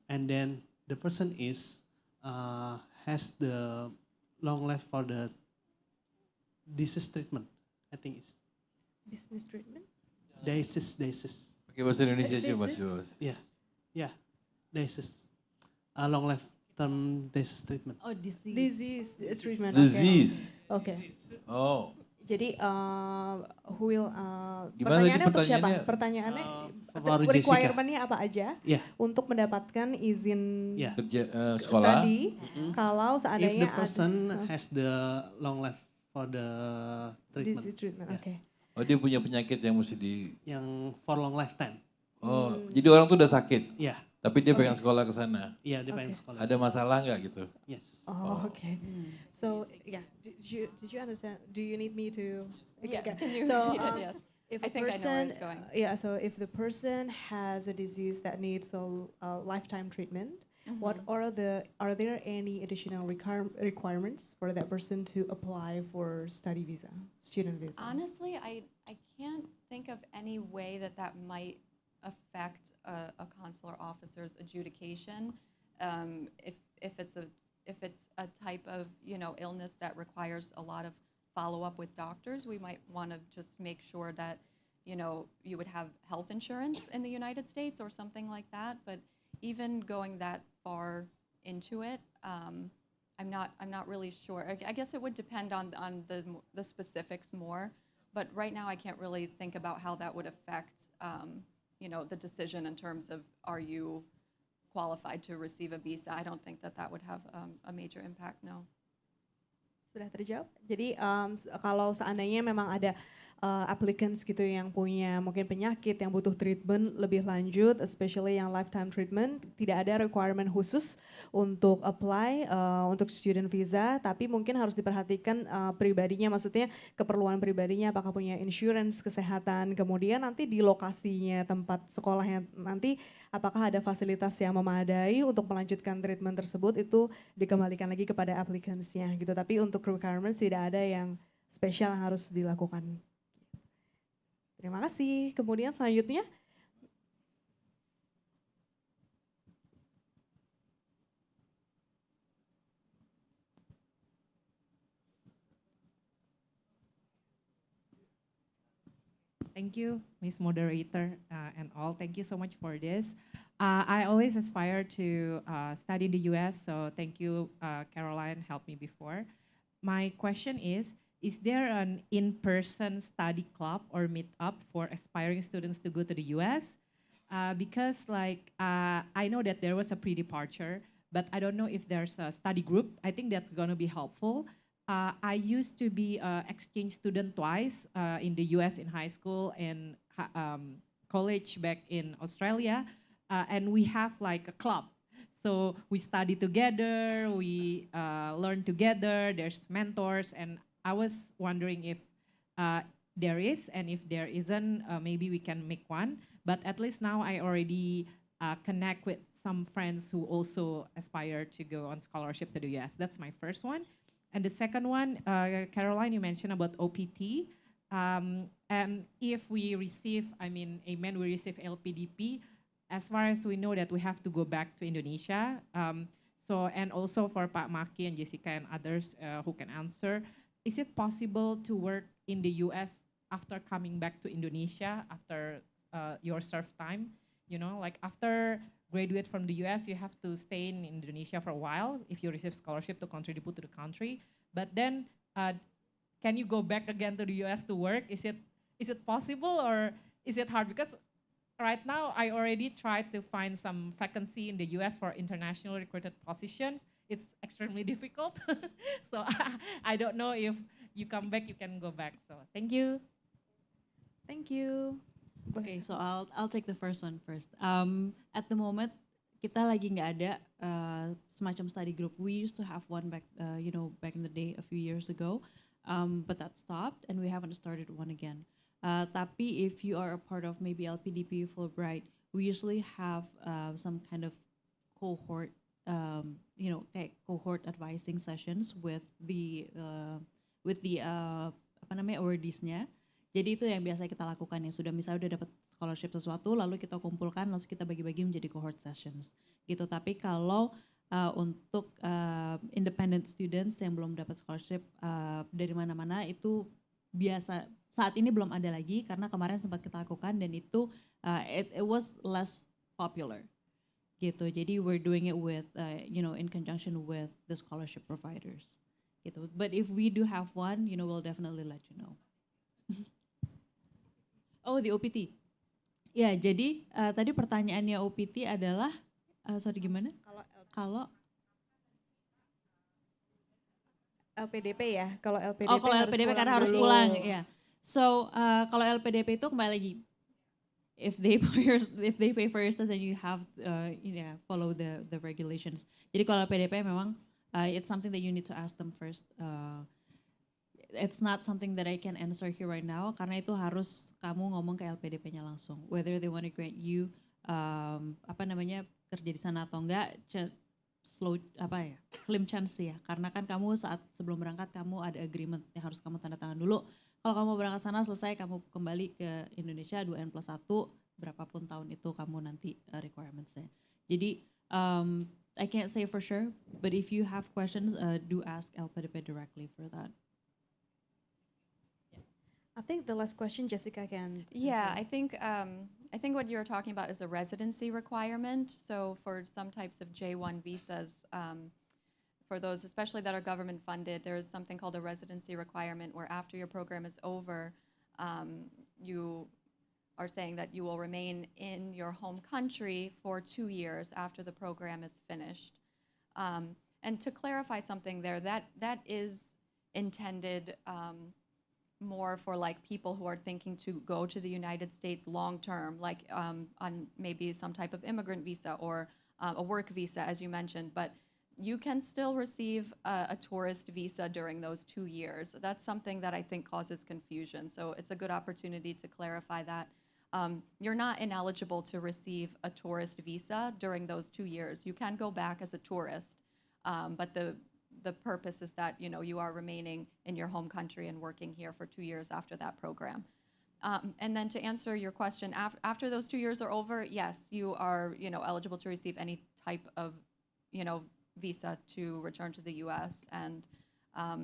and then the person is has the long life for the disease treatment, I think it's business treatment. Disease. Pakai bahasa Indonesia aja Mas. Yeah, disease. Long life term disease treatment. Oh, disease treatment. Disease. Okay. Oh. Jadi who will Gimana pertanyaannya untuk siapa? pertanyaannya? Pertanyaannya requirement-nya apa aja untuk mendapatkan izin sekolah? Study kalau seandainya if the person has the long life for the treatment. Disease treatment. Okay. Oh, dia punya penyakit yang mesti yang for long lifetime. Oh, jadi orang tuh udah sakit. Iya. Tapi dia pengen sekolah ke sana. Iya, dia pengen sekolah. Ada masalah nggak gitu? Yes. Oh, okay. So, yeah, did you understand? Do you need me to? Yeah, Okay. can you So, repeat it? Yes. if I a think I know where person, it's going. yeah, so if the person has a disease that needs a lifetime treatment, are there any additional requirements for that person to apply for study visa, student visa? Honestly, I can't think of any way that might affect a consular officer's adjudication. If it's a type of illness that requires a lot of follow up with doctors, we might want to just make sure that, you know, you would have health insurance in the United States or something like that. But even going that far into it, I'm not really sure. I guess it would depend on the specifics more. But right now, I can't really think about how that would affect, you know, the decision in terms of are you qualified to receive a visa. I don't think that that would have a major impact. No. Sudah terjawab. Jadi kalau seandainya memang ada applicants gitu yang punya mungkin penyakit yang butuh treatment lebih lanjut, especially yang lifetime treatment, tidak ada requirement khusus untuk apply untuk student visa, tapi mungkin harus diperhatikan pribadinya, maksudnya keperluan pribadinya, apakah punya insurance kesehatan, kemudian nanti di lokasinya tempat sekolahnya nanti apakah ada fasilitas yang memadai untuk melanjutkan treatment tersebut, itu dikembalikan lagi kepada applicantsnya gitu. Tapi untuk requirements tidak ada yang spesial yang harus dilakukan. Terima kasih. Kemudian selanjutnya. Thank you, Miss Moderator and all. Thank you so much for this. I always aspire to study in the US, so thank you, Caroline, helped me before. My question is there an in-person study club or meetup for aspiring students to go to the US? Because like, I know that there was a pre-departure, but I don't know if there's a study group. I think that's gonna be helpful. I used to be an exchange student twice in the US in high school and college back in Australia, and we have like a club. So we study together, we learn together, there's mentors, and I was wondering if there is, and if there isn't, maybe we can make one. But at least now I already connect with some friends who also aspire to go on scholarship to the US. That's my first one. And the second one, Caroline, you mentioned about OPT. And if we receive, we receive LPDP, as far as we know that we have to go back to Indonesia. And also for Pak Maki and Jessica and others who can answer, is it possible to work in the US after coming back to Indonesia after your serve time? You know, like after graduate from the US, you have to stay in Indonesia for a while if you receive scholarship to contribute to the country. But then, can you go back again to the US to work? Is it possible or is it hard? Because right now, I already tried to find some vacancy in the US for international recruited positions. It's extremely difficult. So I don't know if you come back, you can go back. So thank you. Thank you. Okay, so I'll take the first one first. At the moment, kita lagi nggak ada semacam study group. We used to have one back, back in the day a few years ago, but that stopped, and we haven't started one again. Tapi if you are a part of maybe LPDP Fulbright, we usually have some kind of cohort, kayak cohort advising sessions with the awardees-nya. Jadi itu yang biasa kita lakukan, yang sudah misalnya udah dapat scholarship sesuatu, lalu kita kumpulkan, lalu kita bagi-bagi menjadi cohort sessions gitu. Tapi kalau untuk independent students yang belum dapat scholarship dari mana-mana, itu biasa saat ini belum ada lagi karena kemarin sempat kita lakukan dan itu it was less popular gitu. Jadi we're doing it with in conjunction with the scholarship providers gitu. But if we do have one, we'll definitely let you know. Oh, the OPT. Ya, jadi tadi pertanyaannya OPT adalah, sorry gimana? Kalau LPDP ya, kalau LPDP kalau LPDP karena harus pulang, ya. So kalau LPDP itu kembali lagi, if they pay for your stuff, then you have follow the regulations. Jadi kalau LPDP memang it's something that you need to ask them first. It's not something that I can answer here right now karena itu harus kamu ngomong ke LPDP-nya langsung. Whether they want to grant you kerja di sana atau enggak, slim chance ya. Karena kan kamu saat sebelum berangkat kamu ada agreement yang harus kamu tanda tangan dulu. Kalau kamu berangkat sana selesai kamu kembali ke Indonesia 2N+1 berapapun tahun itu kamu nanti requirements-nya. Jadi I can't say for sure, but if you have questions, do ask LPDP directly for that. I think the last question Jessica can Yeah, answer. I think what you're talking about is a residency requirement. So for some types of J1 visas, for those especially that are government funded, there is something called a residency requirement where after your program is over, you are saying that you will remain in your home country for 2 years after the program is finished. And to clarify something there, that is intended more for like people who are thinking to go to the United States long term, like on maybe some type of immigrant visa or a work visa, as you mentioned. But you can still receive a tourist visa during those 2 years. That's something that I think causes confusion. So it's a good opportunity to clarify that. You're not ineligible to receive a tourist visa during those 2 years. You can go back as a tourist, but the purpose is that you are remaining in your home country and working here for 2 years after that program. And then to answer your question, after those 2 years are over, yes, you are eligible to receive any type of visa to return to the U.S. And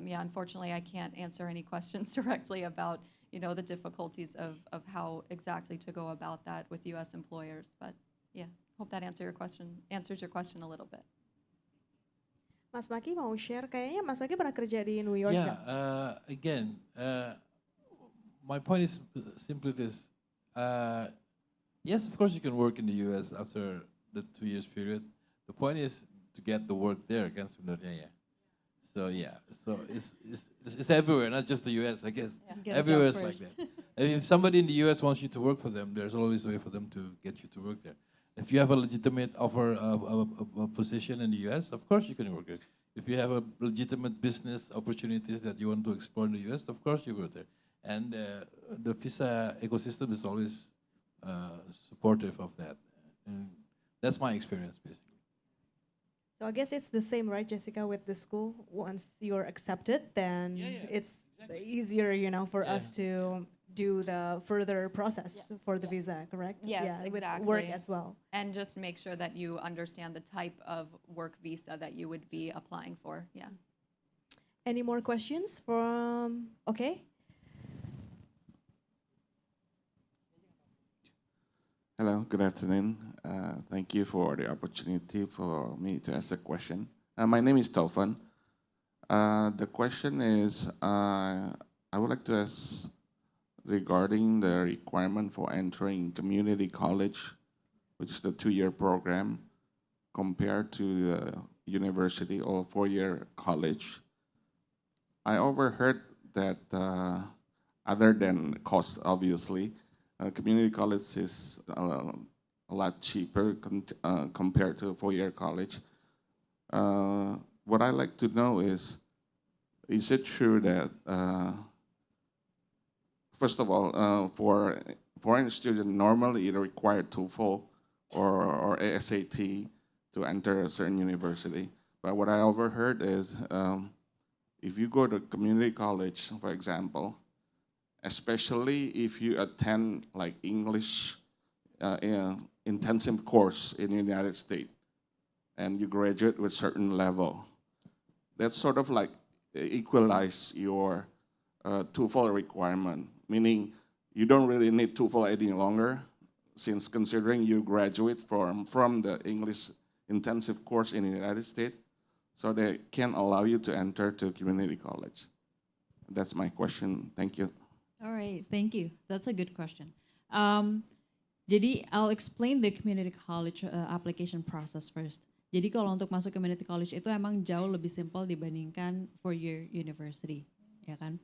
yeah, unfortunately, I can't answer any questions directly about the difficulties of how exactly to go about that with U.S. employers. But yeah, hope that answers your question a little bit. Mas Maki mau share, kayaknya Mas Maki pernah kerja di New York Yeah, kan? again, my point is simply this. Yes, of course you can work in the US after the 2 years period. The point is to get the work there kan sebenarnya ya. So yeah, so it's everywhere, not just the US, I guess. Get a job Everywhere is like first. that. And if somebody in the US wants you to work for them, there's always a way for them to get you to work there. If you have a legitimate offer of a position in the US, of course you can work there. If you have a legitimate business opportunities that you want to explore in the US, of course you go there. And the visa ecosystem is always supportive of that. And that's my experience, basically. So I guess it's the same, right, Jessica, with the school. Once you're accepted, then it's easier, for us to do the further process for the visa, correct? Yes, yeah, exactly. With work as well. And just make sure that you understand the type of work visa that you would be applying for. Yeah. Any more questions from? Okay. Hello, good afternoon. Thank you for the opportunity for me to ask a question. My name is Taufan. The question is, I would like to ask regarding the requirement for entering community college, which is the 2-year program, compared to the university or 4-year college. I overheard that other than cost, obviously, community college is a lot cheaper compared to a 4-year college. What I'd like to know is it true that, first of all, for foreign students, normally you require TOEFL or ASAT to enter a certain university. But what I overheard is if you go to community college, for example, especially if you attend like English intensive course in the United States and you graduate with certain level, that's sort of like equalize your TOEFL requirement, meaning you don't really need TOEFL any longer, since considering you graduate from the English intensive course in the United States, so they can allow you to enter to community college. That's my question. Thank you. All right, thank you. That's a good question. Jadi I'll explain the community college application process first. Jadi kalau untuk masuk community college itu emang jauh lebih simpel dibandingkan 4-year university, ya kan?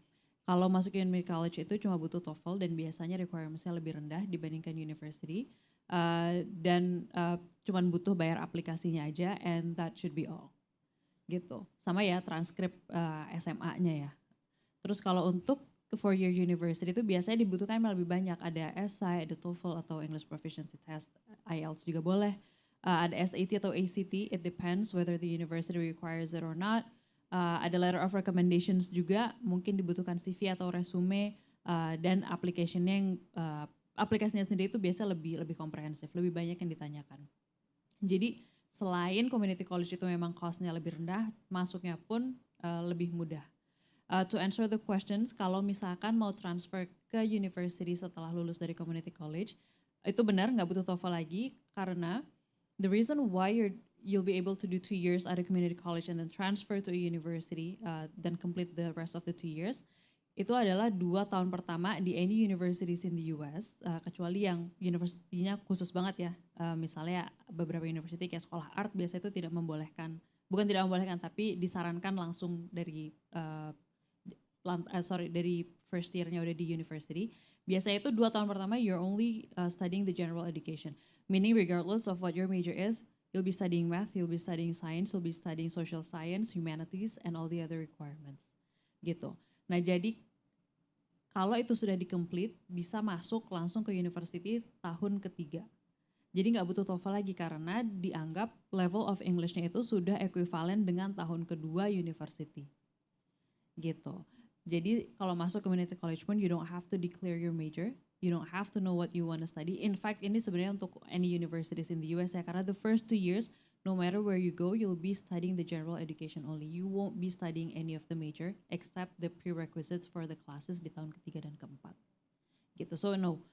Kalau masuk community college itu cuma butuh TOEFL dan biasanya requirements-nya lebih rendah dibandingkan university, dan cuma butuh bayar aplikasinya aja, and that should be all. Gitu. Sama ya transkrip SMA-nya ya. Terus kalau untuk 4-year university itu biasanya dibutuhkan lebih banyak, ada essay, ada TOEFL atau English Proficiency Test, IELTS juga boleh, ada SAT atau ACT, it depends whether the university requires it or not, ada letter of recommendations juga, mungkin dibutuhkan CV atau resume, dan application-nya aplikasinya sendiri itu biasa lebih komprehensif, lebih banyak yang ditanyakan. Jadi selain community college itu memang cost-nya lebih rendah, masuknya pun lebih mudah. To answer the questions, kalau misalkan mau transfer ke university setelah lulus dari community college, itu benar nggak butuh TOEFL lagi karena the reason why you'll be able to do 2 years at a community college and then transfer to a university, then complete the rest of the 2 years, itu adalah 2 tahun pertama di any universities in the US, kecuali yang universitinya khusus banget ya. Misalnya beberapa university kayak sekolah art biasanya itu tidak membolehkan, bukan tidak membolehkan tapi disarankan langsung dari dari first year-nya udah di university. Biasanya itu 2 tahun pertama you're only studying the general education. Meaning regardless of what your major is, you'll be studying math, you'll be studying science, you'll be studying social science, humanities, and all the other requirements. Gitu. Nah jadi kalau itu sudah di-complete, bisa masuk langsung ke university tahun ketiga. Jadi nggak butuh TOEFL lagi karena dianggap level of English-nya itu sudah equivalent dengan tahun kedua university. Gitu. Jadi kalau masuk community college pun you don't have to declare your major, you don't have to know what you want to study. In fact, ini sebenarnya untuk any universities in the US ya, karena the first 2 years, no matter where you go, you'll be studying the general education only. You won't be studying any of the major except the prerequisites for the classes di tahun ketiga dan keempat. Gitu. So no,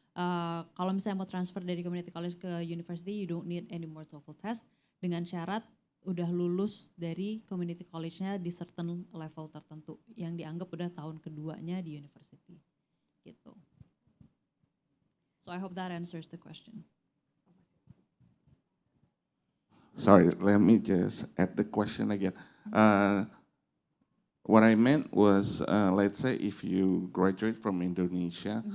kalau misalnya mau transfer dari community college ke university, you don't need any more TOEFL test dengan syarat udah lulus dari community college-nya di certain level tertentu yang dianggap udah tahun keduanya di university. Gitu. So I hope that answers the question. Sorry, let me just add the question again. What I meant was, let's say if you graduate from Indonesia,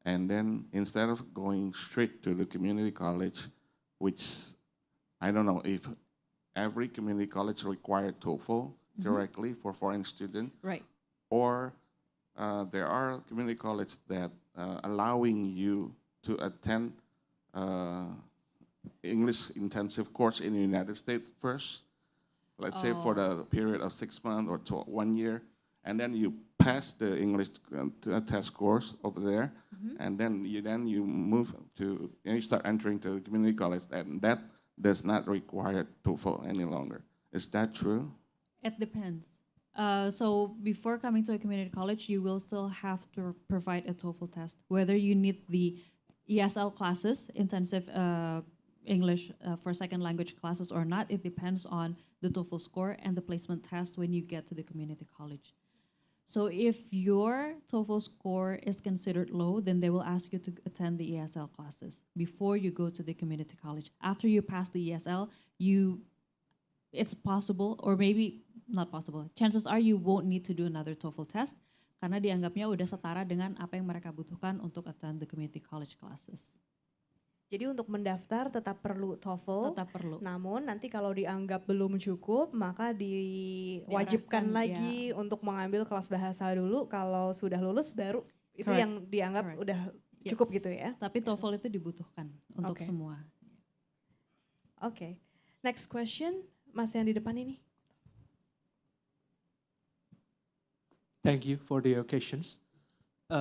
and then instead of going straight to the community college, which I don't know if every community college required TOEFL directly for foreign student, right? Or there are community colleges that allowing you to attend English intensive course in the United States first, let's say for the period of 6 months or 1 year, and then you pass the English test course over there, and then you move to, you start entering to the community college, and that does not require TOEFL any longer. Is that true? It depends. So before coming to a community college, you will still have to provide a TOEFL test. Whether you need the ESL classes, intensive English for second language classes or not, it depends on the TOEFL score and the placement test when you get to the community college. So if your TOEFL score is considered low, then they will ask you to attend the ESL classes before you go to the community college. After you pass the ESL, it's possible, or maybe not possible, chances are you won't need to do another TOEFL test karena dianggapnya udah setara dengan apa yang mereka butuhkan untuk attend the community college classes. Jadi untuk mendaftar tetap perlu TOEFL. Tetap perlu. Namun nanti kalau dianggap belum cukup, maka diwajibkan lagi untuk mengambil kelas bahasa dulu. Kalau sudah lulus baru itu yang dianggap udah cukup gitu ya. Tapi TOEFL itu dibutuhkan untuk semua. Oke. Next question, Mas yang di depan ini. Thank you for the occasions.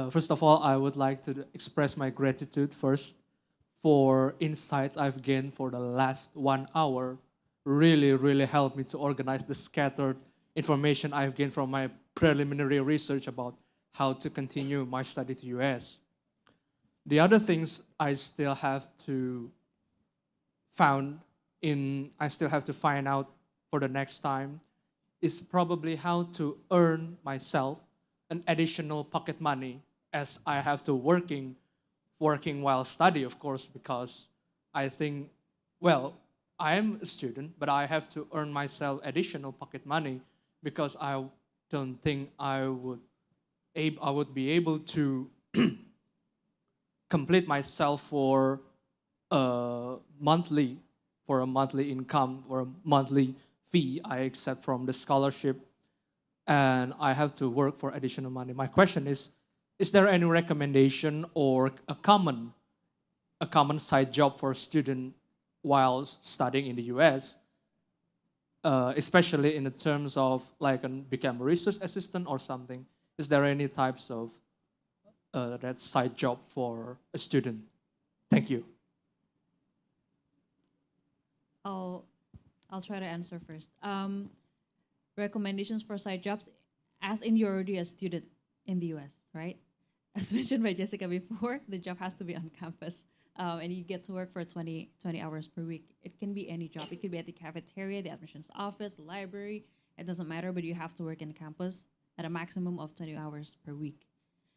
First of all, I would like to express my gratitude first for insights I've gained for the last 1 hour. Really helped me to organize the scattered information I've gained from my preliminary research about how to continue my study to US. The other things I still have to find out for the next time is probably how to earn myself an additional pocket money as I have to working while study, of course, because I think, well, I am a student, but I have to earn myself additional pocket money because I don't think I would be able to complete myself for a monthly income or a monthly fee I accept from the scholarship, and I have to work for additional money. My question is there any recommendation or a common side job for a student while studying in the US, especially in the terms of like become a research assistant or something? Is there any types of that side job for a student? Thank you. I'll try to answer first. Recommendations for side jobs. as in you're already a student in the US, right? As mentioned by Jessica before, the job has to be on campus. And you get to work for 20 hours per week. It can be any job. It could be at the cafeteria, the admissions office, the library. It doesn't matter, but you have to work in campus at a maximum of 20 hours per week.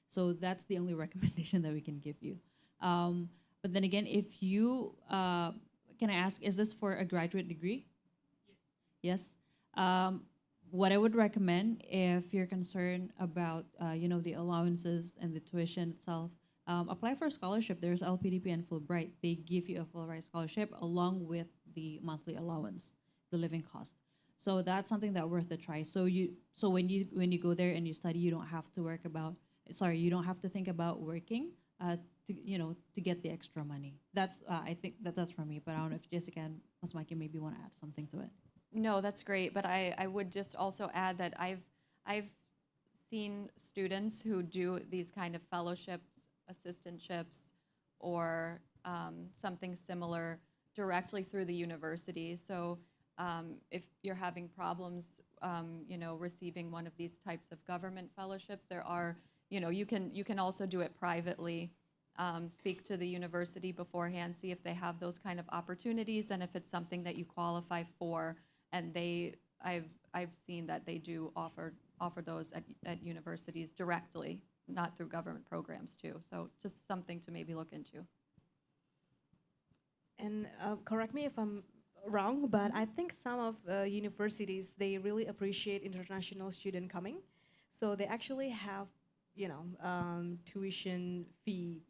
So that's the only recommendation that we can give you. But then again, if you, can I ask, is this for a graduate degree? Yes. What I would recommend, if you're concerned about the allowances and the tuition itself, apply for a scholarship. There's LPDP and Fulbright. They give you a full ride scholarship along with the monthly allowance, the living cost. So that's something that worth a try. So when you go there and you study, you don't have to you don't have to think about working to get the extra money. That's I think that's from me. But I don't know if Jessica and Masmaki maybe want to add something to it. No, that's great. But I would just also add that I've seen students who do these kind of fellowships, assistantships, or something similar directly through the university. So if you're having problems, receiving one of these types of government fellowships, there are, you can also do it privately. Speak to the university beforehand, see if they have those kind of opportunities, and if it's something that you qualify for. And I've seen that they do offer those at universities directly, not through government programs too. So just something to maybe look into. And correct me if I'm wrong, but I think some of universities, they really appreciate international student coming. So they actually have, tuition fee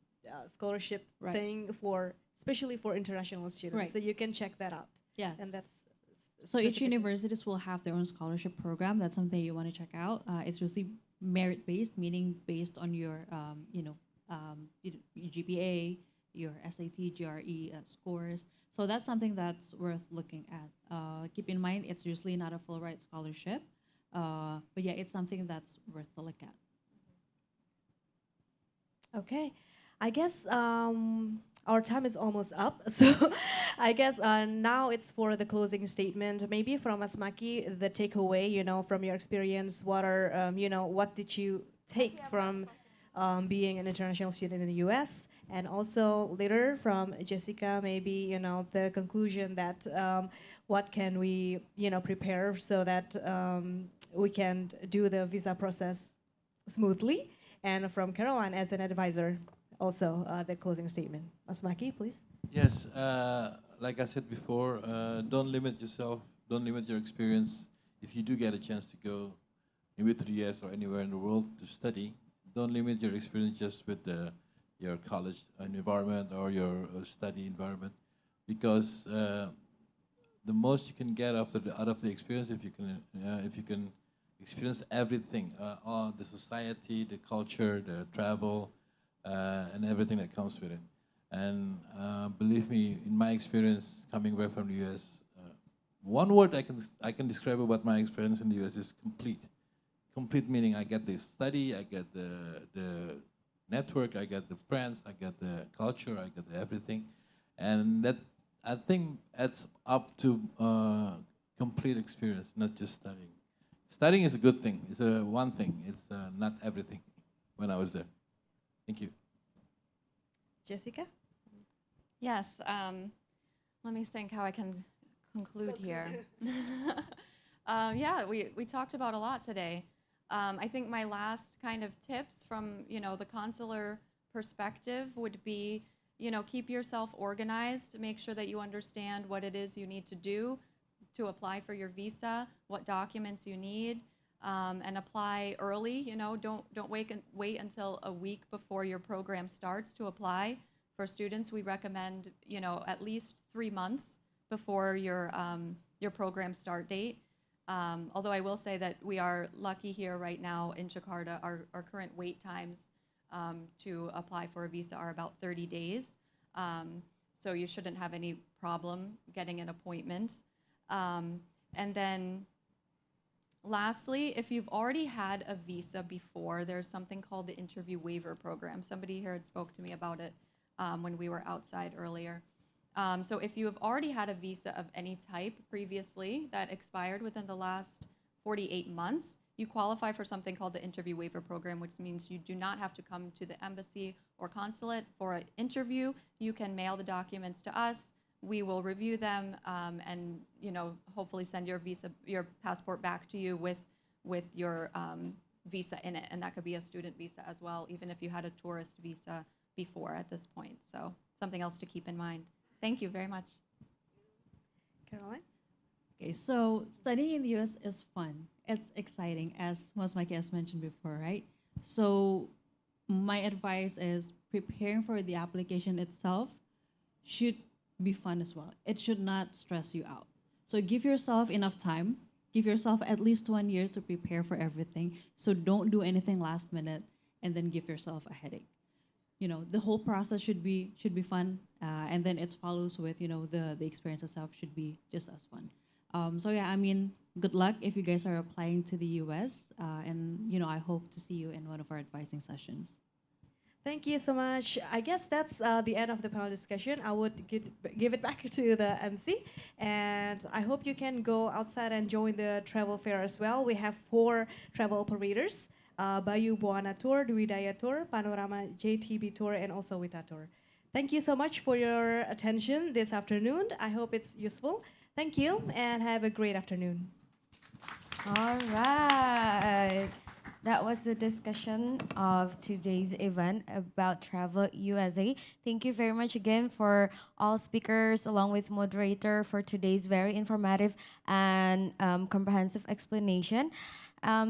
scholarship thing especially for international students. Right. So you can check that out. Yeah. And that's so each universities will have their own scholarship program. That's something you want to check out. It's usually merit-based, meaning based on your, your GPA, your SAT, GRE scores. So that's something that's worth looking at. Keep in mind, it's usually not a full ride scholarship, but yeah, it's something that's worth to look at. Okay, I guess our time is almost up. So I guess now it's for the closing statement. Maybe from Asmaki, the takeaway, from your experience, what are, what did you take from being an international student in the US? And also later from Jessica, maybe, the conclusion that what can we, prepare so that we can do the visa process smoothly. And from Caroline as an advisor, also the closing statement. Asmaki, please. Yes, like I said before, don't limit yourself, don't limit your experience. If you do get a chance to go maybe to the US or anywhere in the world to study, don't limit your experience just with your college environment or your study environment, because the most you can get out of the experience if you can experience everything, all the society, the culture, the travel, and everything that comes with it. And believe me, in my experience coming back from the US, one word I can describe about my experience in the US is complete. Complete meaning I get the study, I get the network, I get the friends, I get the culture, I get everything, and that I think adds up to complete experience, not just studying. Studying is a good thing. It's one thing. It's not everything. When I was there. Thank you. Jessica? Yes. Let me think how I can conclude here. Yeah, we talked about a lot today. I think my last kind of tips from the consular perspective would be keep yourself organized. Make sure that you understand what it is you need to do to apply for your visa, what documents you need, and apply early. Don't wait until a week before your program starts to apply. For students, we recommend at least 3 months before your program start date. Although I will say that we are lucky here right now in Jakarta. Our current wait times to apply for a visa are about 30 days. So you shouldn't have any problem getting an appointment. And then lastly, if you've already had a visa before, there's something called the interview waiver program. Somebody here had spoke to me about it when we were outside earlier. So if you have already had a visa of any type previously that expired within the last 48 months, you qualify for something called the interview waiver program, which means you do not have to come to the embassy or consulate for an interview. You can mail the documents to us. We will review them and hopefully send your passport back to you with your visa in it, and that could be a student visa as well, even if you had a tourist visa before at this point. So something else to keep in mind. Thank you very much. Caroline? Okay, so studying in the US is fun. It's exciting, as Ms. Maki has mentioned before, right? So my advice is preparing for the application itself should be fun as well. It should not stress you out. So give yourself enough time. Give yourself at least 1 year to prepare for everything. So don't do anything last minute and then give yourself a headache. The whole process should be fun, and then it follows with the experience itself should be just as fun. So yeah, I mean, good luck if you guys are applying to the US, and I hope to see you in one of our advising sessions. Thank you so much. I guess that's the end of the panel discussion. I would give it back to the MC, and I hope you can go outside and join the travel fair as well. We have 4 travel operators, Bayu Buana Tour, Dwi Daya Tour, Panorama JTB Tour, and also Wita Tour. Thank you so much for your attention this afternoon. I hope it's useful. Thank you, and have a great afternoon. All right. That was the discussion of today's event about Travel USA. Thank you very much again for all speakers along with moderator for today's very informative and comprehensive explanation.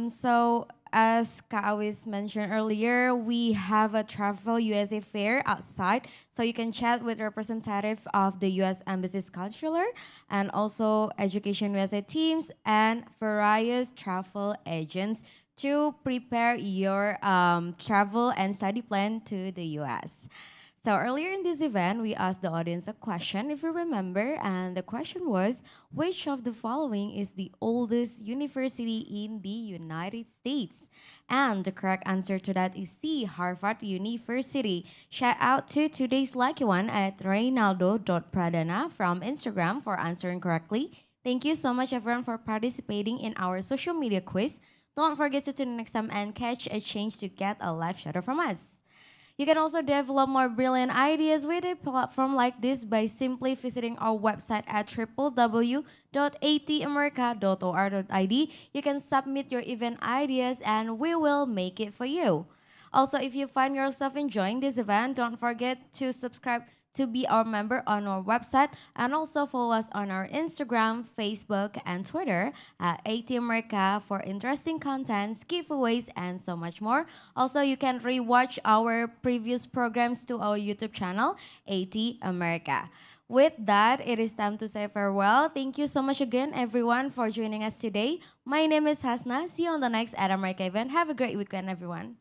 So as Kaawis mentioned earlier, we have a Travel USA fair outside, so you can chat with representative of the U.S. Embassy's consular and also Education USA teams and various travel agents to prepare your travel and study plan to the U.S. So earlier in this event, we asked the audience a question, if you remember, and the question was, which of the following is the oldest university in the United States? And the correct answer to that is C, Harvard University. Shout out to today's lucky one at Reynaldo.pradana from Instagram for answering correctly. Thank you so much everyone for participating in our social media quiz. Don't forget to tune in next time and catch a chance to get a live shout out from us. You can also develop more brilliant ideas with a platform like this by simply visiting our website at www.atamerica.or.id. You can submit your event ideas and we will make it for you. Also, if you find yourself enjoying this event, don't forget to subscribe to be our member on our website and also follow us on our Instagram, Facebook, and Twitter at AT America for interesting contents, giveaways, and so much more. Also, you can rewatch our previous programs to our YouTube channel, AT America. With that, it is time to say farewell. Thank you so much again, everyone, for joining us today. My name is Hasna. See you on the next AT America event. Have a great weekend, everyone.